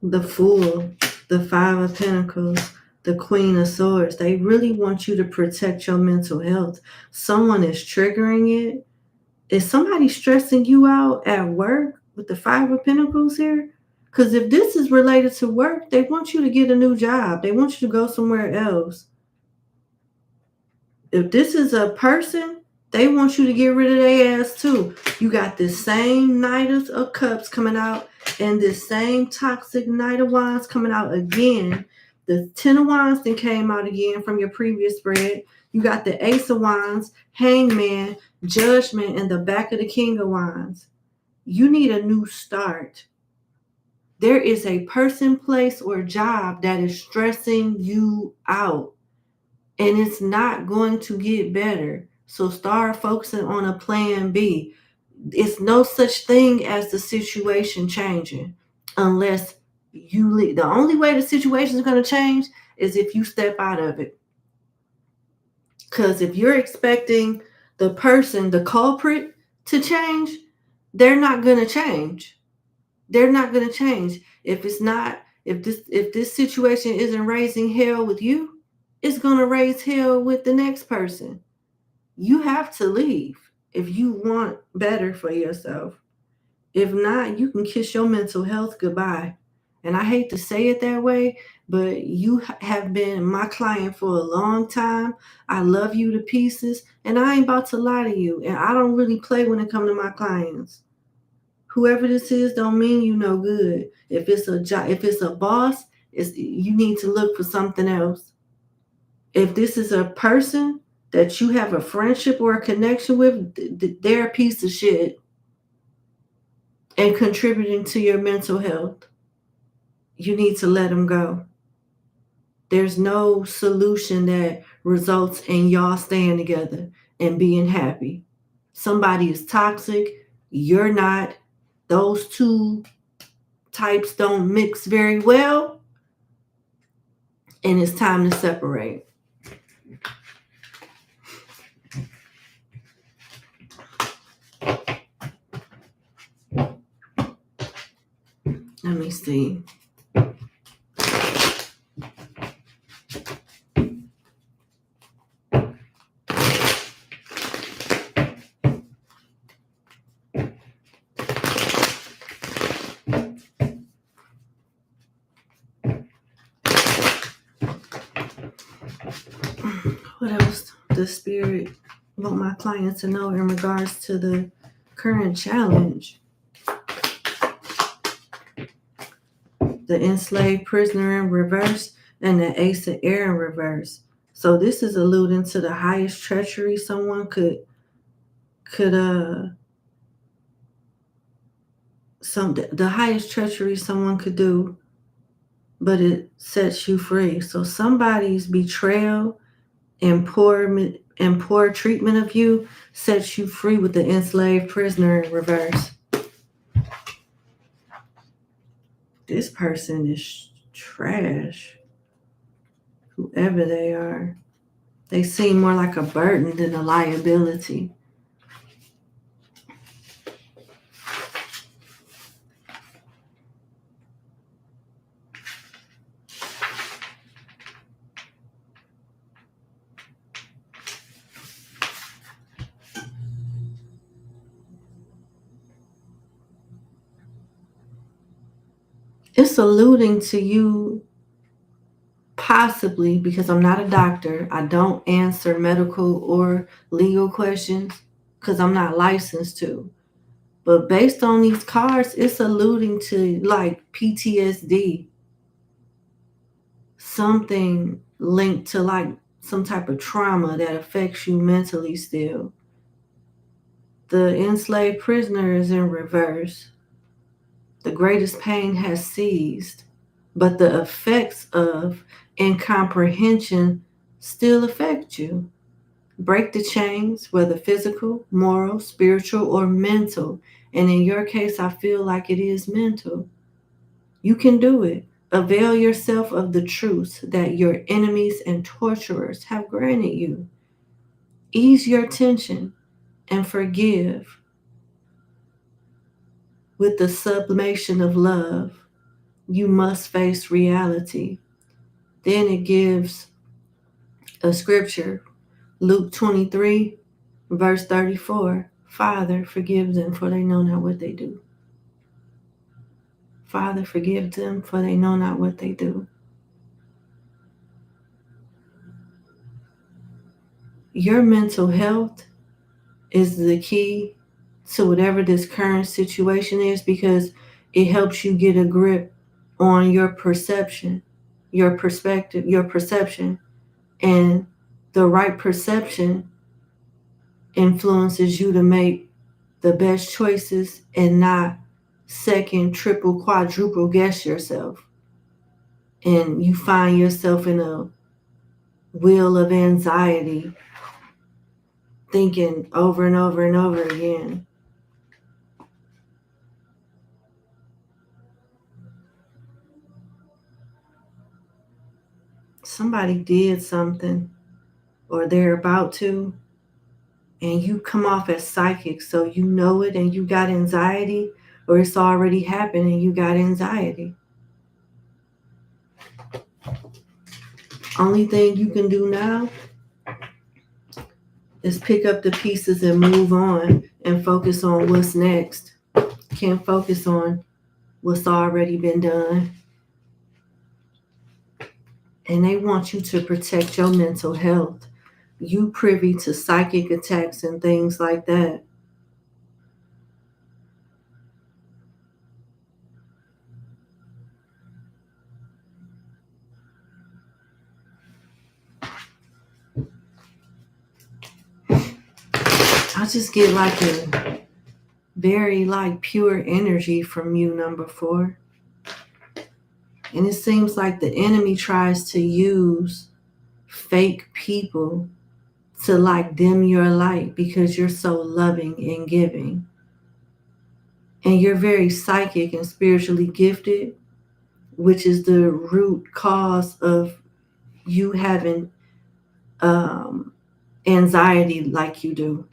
[SPEAKER 1] The Fool, the Five of Pentacles, the Queen of Swords. They really want you to protect your mental health. Someone is triggering it. Is somebody stressing you out at work with the Five of Pentacles here? Because if this is related to work, they want you to get a new job. They want you to go somewhere else. If this is a person, they want you to get rid of their ass too. You got this same Knight of Cups coming out and this same toxic Knight of Wands coming out again. The Ten of Wands then came out again from your previous spread. You got the Ace of Wands, Hangman, Judgment, and the back of the King of Wands. You need a new start. There is a person, place, or job that is stressing you out. And it's not going to get better. So start focusing on a plan B. It's no such thing as the situation changing unless you leave. The only way the situation is going to change is if you step out of it. Because if you're expecting the person, the culprit, to change, they're not going to change. They're not going to change. If this situation isn't raising hell with you, it's going to raise hell with the next person. You have to leave if you want better for yourself. If not, you can kiss your mental health goodbye. And I hate to say it that way, but you have been my client for a long time. I love you to pieces, and I ain't about to lie to you. And I don't really play when it comes to my clients. Whoever this is don't mean you no good. If it's a job, if it's a boss, you need to look for something else. If this is a person that you have a friendship or a connection with, they're a piece of shit and contributing to your mental health. You need to let them go. There's no solution that results in y'all staying together and being happy. Somebody is toxic, you're not. Those two types don't mix very well, and it's time to separate. Let me see. What else the spirit want my client to know in regards to the current challenge? The enslaved prisoner in reverse and the ace of air in reverse. So this is alluding to the highest treachery someone could the highest treachery someone could do, but it sets you free. So somebody's betrayal and poor treatment of you sets you free with the enslaved prisoner in reverse. This person is trash. Whoever they are. They seem more like a burden than a liability. It's alluding to you possibly, because I'm not a doctor, I don't answer medical or legal questions because I'm not licensed to. But based on these cards, it's alluding to like PTSD, something linked to like some type of trauma that affects you mentally still. The enslaved prisoner is in reverse. The greatest pain has ceased, but the effects of incomprehension still affect you. Break the chains, whether physical, moral, spiritual, or mental. And in your case, I feel like it is mental. You can do it. Avail yourself of the truths that your enemies and torturers have granted you. Ease your tension and forgive with the sublimation of love. You must face reality. Then it gives a scripture, Luke 23, verse 34. Father, forgive them, for they know not what they do. Father, forgive them, for they know not what they do. Your mental health is the key to whatever this current situation is, because it helps you get a grip on your perception, your perspective, your perception. And the right perception influences you to make the best choices and not second, triple, quadruple guess yourself. And you find yourself in a wheel of anxiety, thinking over and over and over again. Somebody did something, or they're about to, and you come off as psychic, so you know it and you got anxiety, or it's already happened and you got anxiety. Only thing you can do now is pick up the pieces and move on and focus on what's next. Can't focus on what's already been done. And they want you to protect your mental health. You privy to psychic attacks and things like that. I just get like a very like pure energy from you, number 4. And it seems like the enemy tries to use fake people to like dim your light because you're so loving and giving. And you're very psychic and spiritually gifted, which is the root cause of you having anxiety like you do.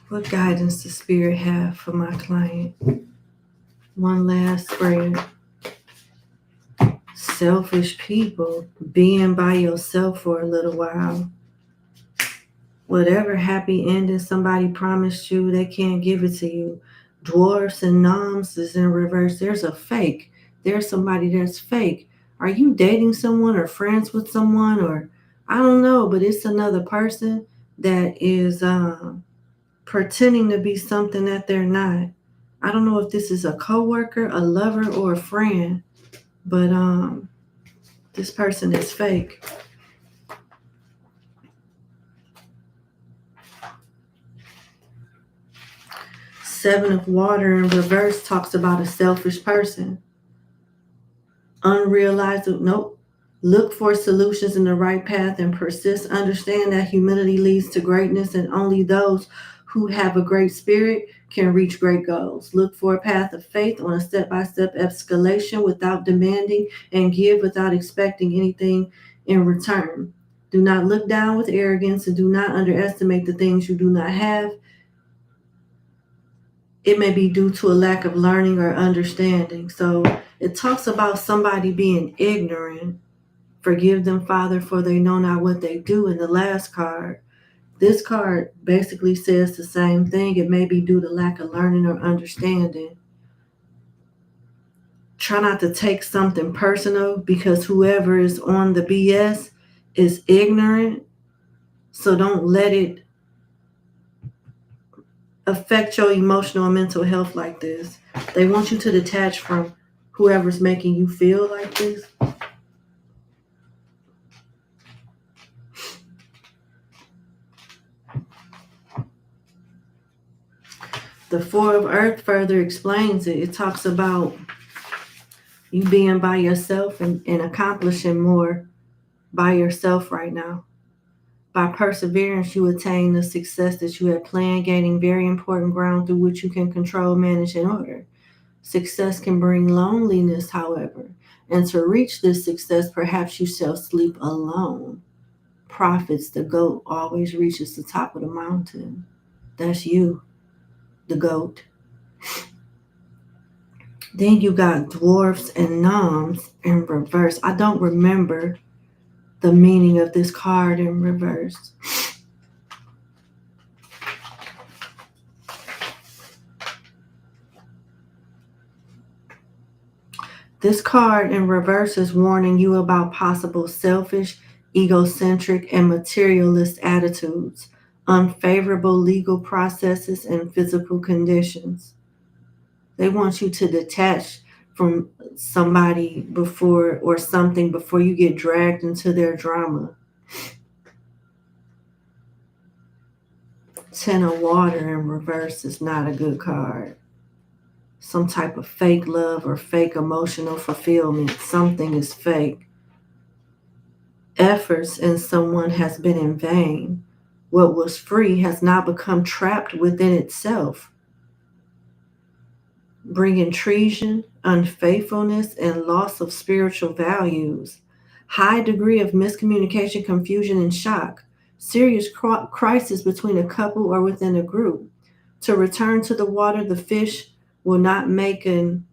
[SPEAKER 1] What guidance does Spirit have for my client? One last spread. Selfish people, being by yourself for a little while. Whatever happy ending somebody promised you, they can't give it to you. Dwarfs and noms is in reverse. There's a fake. There's somebody that's fake. Are you dating someone or friends with someone, or I don't know, but it's another person that is pretending to be something that they're not. I don't know if this is a coworker, a lover, or a friend, but this person is fake. Seven of Water in reverse talks about a selfish person. Unrealized, nope. Look for solutions in the right path and persist. Understand that humility leads to greatness, and only those who have a great spirit can reach great goals. Look for a path of faith on a step-by-step escalation without demanding, and give without expecting anything in return. Do not look down with arrogance, and do not underestimate the things you do not have. It may be due to a lack of learning or understanding. So it talks about somebody being ignorant. Forgive them, Father, for they know not what they do in the last card. This card basically says the same thing. It may be due to lack of learning or understanding. Try not to take something personal, because whoever is on the BS is ignorant. So don't let it affect your emotional and mental health like this. They want you to detach from whoever's making you feel like this. The Four of Earth further explains it. It talks about you being by yourself and accomplishing more by yourself right now. By perseverance, you attain the success that you had planned, gaining very important ground through which you can control, manage, and order. Success can bring loneliness, however, and to reach this success, perhaps you shall sleep alone. Prophets, the goat always reaches the top of the mountain. That's you, the goat. Then you got dwarfs and noms in reverse. I don't remember the meaning of this card in reverse. This card in reverse is warning you about possible selfish, egocentric, and materialist attitudes, unfavorable legal processes, and physical conditions. They want you to detach from somebody before or something before you get dragged into their drama. Ten of Water in reverse is not a good card. Some type of fake love or fake emotional fulfillment. Something is fake. Efforts in someone has been in vain. What was free has now become trapped within itself, bringing treason, unfaithfulness, and loss of spiritual values. High degree of miscommunication, confusion, and shock. Serious crisis between a couple or within a group. To return to the water, the fish will not make an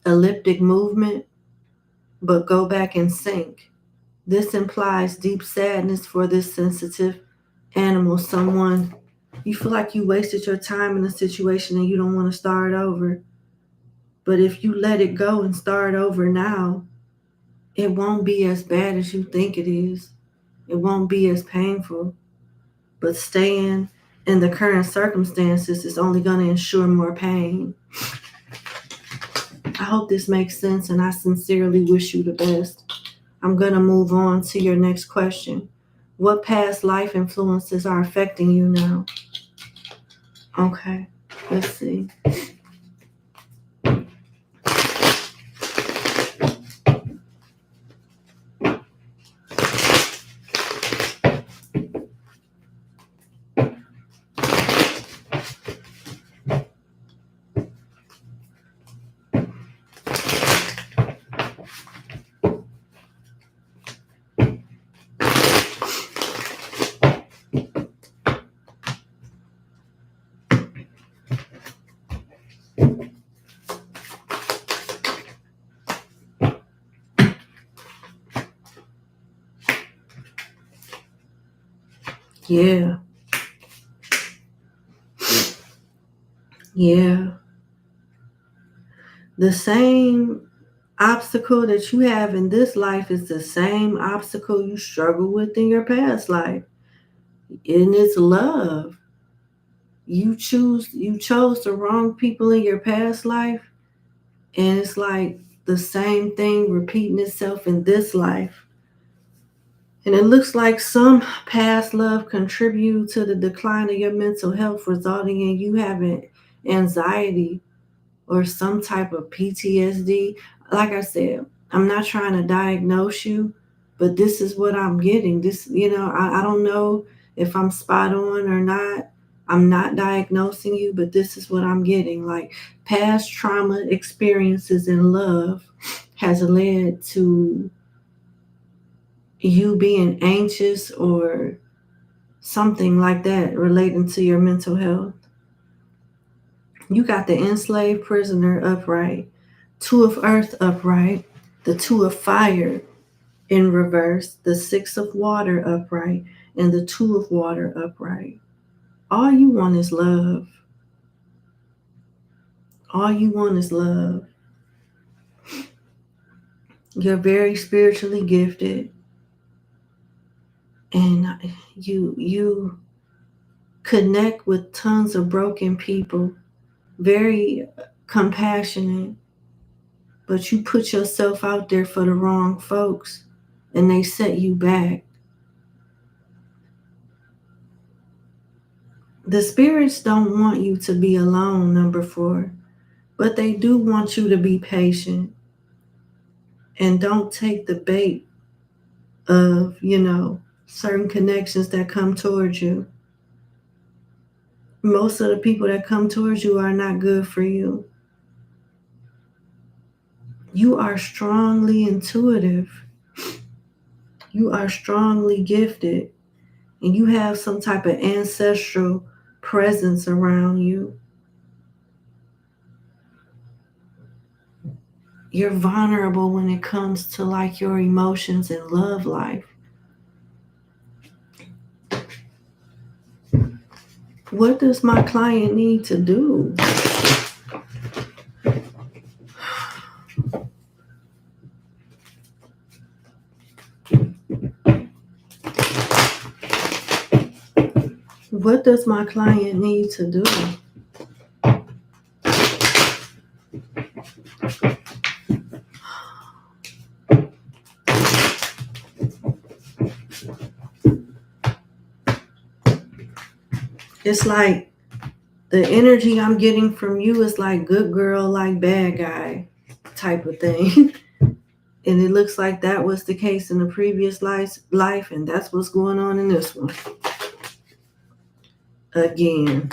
[SPEAKER 1] elliptic movement, but go back and sink. This implies deep sadness for this sensitive animal. Someone, you feel like you wasted your time in a situation and you don't want to start over. But if you let it go and start over now, it won't be as bad as you think it is. It won't be as painful. But staying in the current circumstances is only going to ensure more pain. I hope this makes sense, and I sincerely wish you the best. I'm going to move on to your next question. What past life influences are affecting you now? Okay, let's see. Yeah. Yeah. The same obstacle that you have in this life is the same obstacle you struggle with in your past life. And it's love. You chose the wrong people in your past life, and it's like the same thing repeating itself in this life. And it looks like some past love contribute to the decline of your mental health, resulting in you having anxiety or some type of PTSD. Like I said, I'm not trying to diagnose you, but this is what I'm getting. I don't know if I'm spot on or not. I'm not diagnosing you, but this is what I'm getting. Like past trauma experiences in love has led to you being anxious or something like that relating to your mental health. You got the enslaved prisoner upright, two of earth upright, the two of fire in reverse, the six of water upright, and the two of water upright. All you want is love. All you want is love. You're very spiritually gifted, and you connect with tons of broken people, very compassionate, but you put yourself out there for the wrong folks and they set you back. The spirits don't want you to be alone, number 4, but they do want you to be patient and don't take the bait of, certain connections that come towards you. Most of the people that come towards you are not good for you. You are strongly intuitive. You are strongly gifted. And you have some type of ancestral presence around you. You're vulnerable when it comes to like your emotions and love life. What does my client need to do? What does my client need to do? It's like the energy I'm getting from you is like good girl, like bad guy type of thing. And it looks like that was the case in the previous life, and that's what's going on in this one. Again,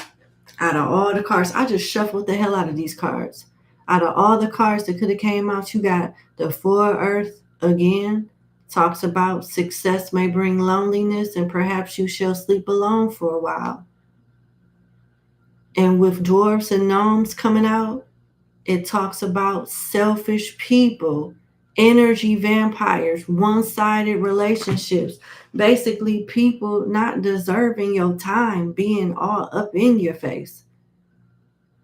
[SPEAKER 1] out of all the cards, I just shuffled the hell out of these cards. Out of all the cards that could have came out, you got the 4 Earth again. Talks about success may bring loneliness, and perhaps you shall sleep alone for a while. And with dwarves and gnomes coming out, it talks about selfish people, energy vampires, one-sided relationships. Basically, people not deserving your time, being all up in your face.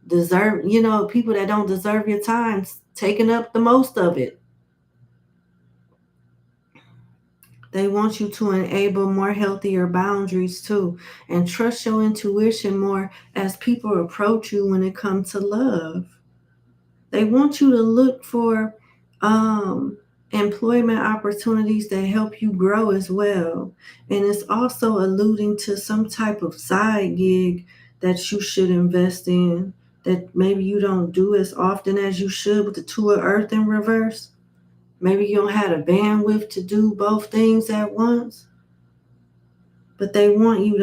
[SPEAKER 1] People that don't deserve your time, taking up the most of it. They want you to enable more healthier boundaries too, and trust your intuition more as people approach you when it comes to love. They want you to look for employment opportunities that help you grow as well. And it's also alluding to some type of side gig that you should invest in that maybe you don't do as often as you should with the Two of Earth in reverse. Maybe you don't have the bandwidth to do both things at once, but they don't want you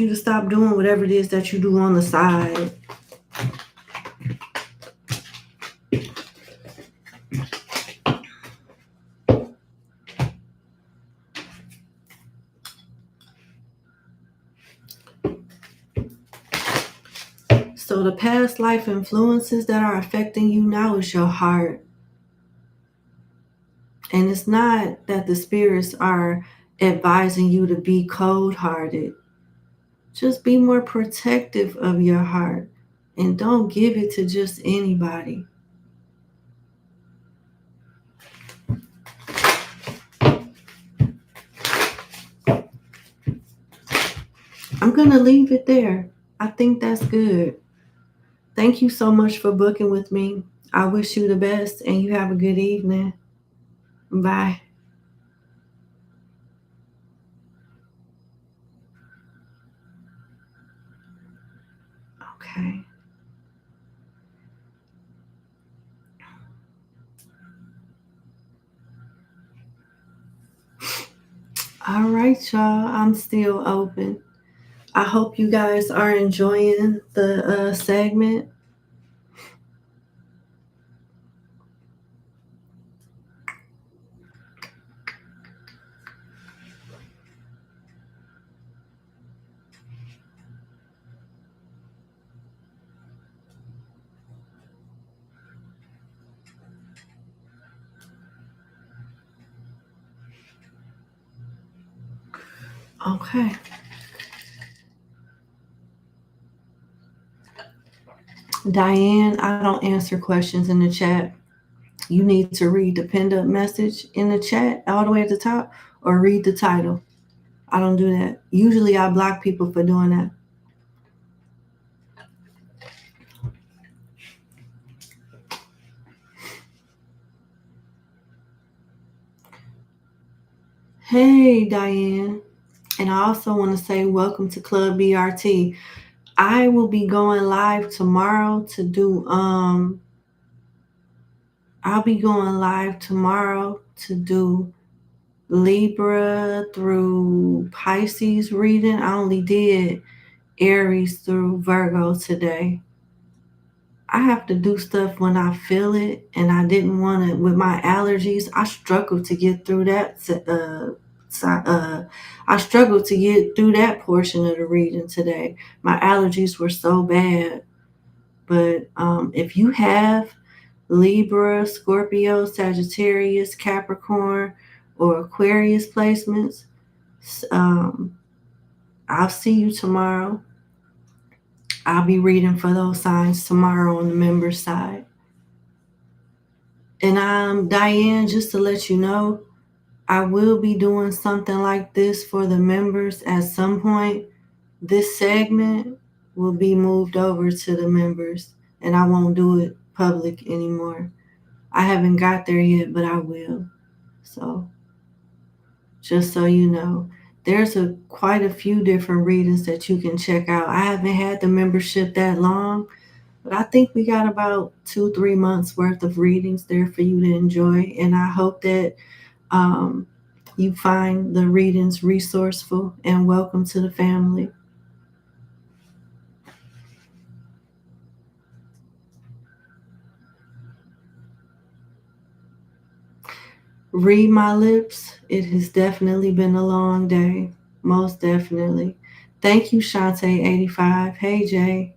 [SPEAKER 1] to stop doing whatever it is that you do on the side. So the past life influences that are affecting you now is your heart. And it's not that the spirits are advising you to be cold-hearted. Just be more protective of your heart and don't give it to just anybody. I'm going to leave it there. I think that's good. Thank you so much for booking with me. I wish you the best and you have a good evening. Bye. Okay. All right, y'all. I'm still open. I hope you guys are enjoying the segment. Okay. Diane, I don't answer questions in the chat. You need to read the pinned up message in the chat all the way at the top or read the title. I don't do that. Usually I block people for doing that. Hey, Diane. And I also want to say welcome to Club BRT. I will be going live tomorrow to do Libra through Pisces reading. I only did Aries through Virgo today. I have to do stuff when I feel it, and I didn't want to. With my allergies, I struggled to get through that. I struggled to get through that portion of the reading today. My allergies were so bad. But if you have Libra, Scorpio, Sagittarius, Capricorn, or Aquarius placements, I'll see you tomorrow. I'll be reading for those signs tomorrow on the members side. And Diane, just to let you know, I will be doing something like this for the members at some point. This segment will be moved over to the members, and I won't do it public anymore. I haven't got there yet, but I will. So, just so you know, there's quite a few different readings that you can check out. I haven't had the membership that long, but I think we got about 2-3 months worth of readings there for you to enjoy. And I hope that you find the readings resourceful, and welcome to the family. Read my lips. It has definitely been a long day. Most definitely. Thank you, Shantae85. Hey, Jay.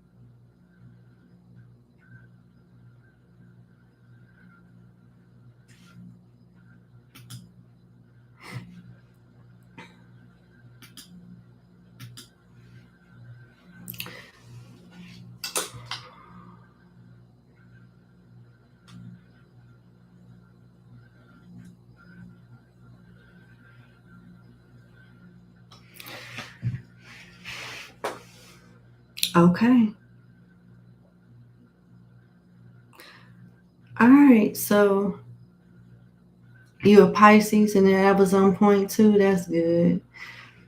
[SPEAKER 1] Okay. All right. So you a Pisces and that was on point too. That's good.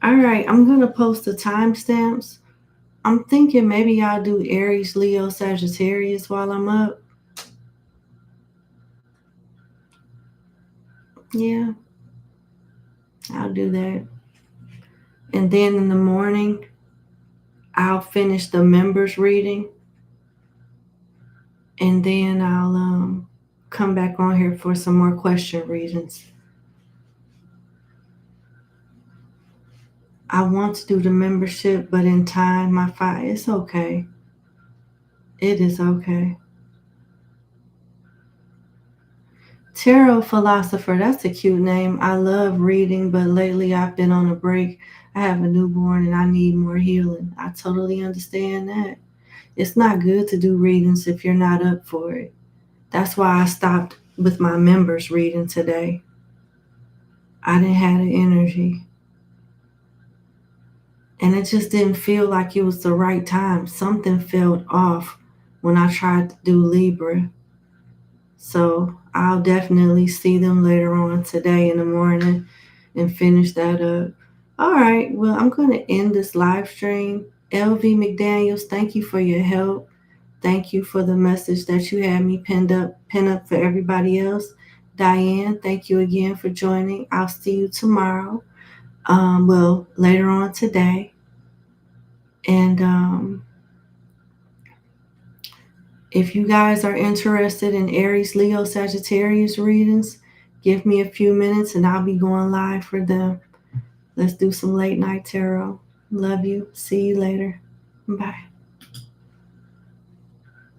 [SPEAKER 1] All right. I'm going to post the timestamps. I'm thinking maybe I'll do Aries, Leo, Sagittarius while I'm up. Yeah, I'll do that. And then in the morning, I'll finish the members reading. And then I'll come back on here for some more question readings. I want to do the membership, but in time, it's okay. It is okay. Tarot Philosopher, that's a cute name. I love reading, but lately I've been on a break. I have a newborn and I need more healing. I totally understand that. It's not good to do readings if you're not up for it. That's why I stopped with my members reading today. I didn't have the energy. And it just didn't feel like it was the right time. Something felt off when I tried to do Libra. So I'll definitely see them later on today in the morning and finish that up. All right, well, I'm going to end this live stream. LV McDaniels, thank you for your help. Thank you for the message that you had me pin up for everybody else. Diane, thank you again for joining. I'll see you tomorrow. Well, later on today. And if you guys are interested in Aries, Leo, Sagittarius readings, give me a few minutes and I'll be going live for them. Let's do some late night tarot. Love you. See you later. Bye.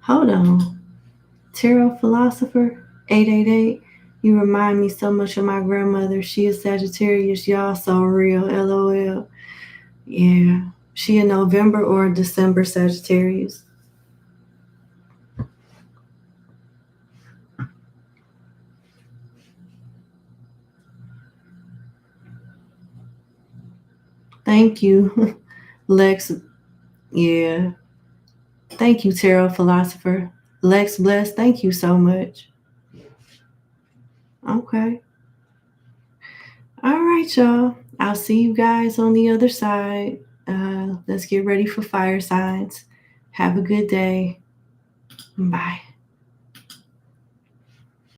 [SPEAKER 1] Hold on. Tarot Philosopher 888. You remind me so much of my grandmother. She is Sagittarius. Y'all so real. LOL. Yeah. She a November or a December Sagittarius. Thank you. Lex. Yeah. Thank you, Tarot Philosopher. Lex Bless, thank you so much. Okay. All right, y'all. I'll see you guys on the other side. Let's get ready for fire signs. Have a good day. Bye.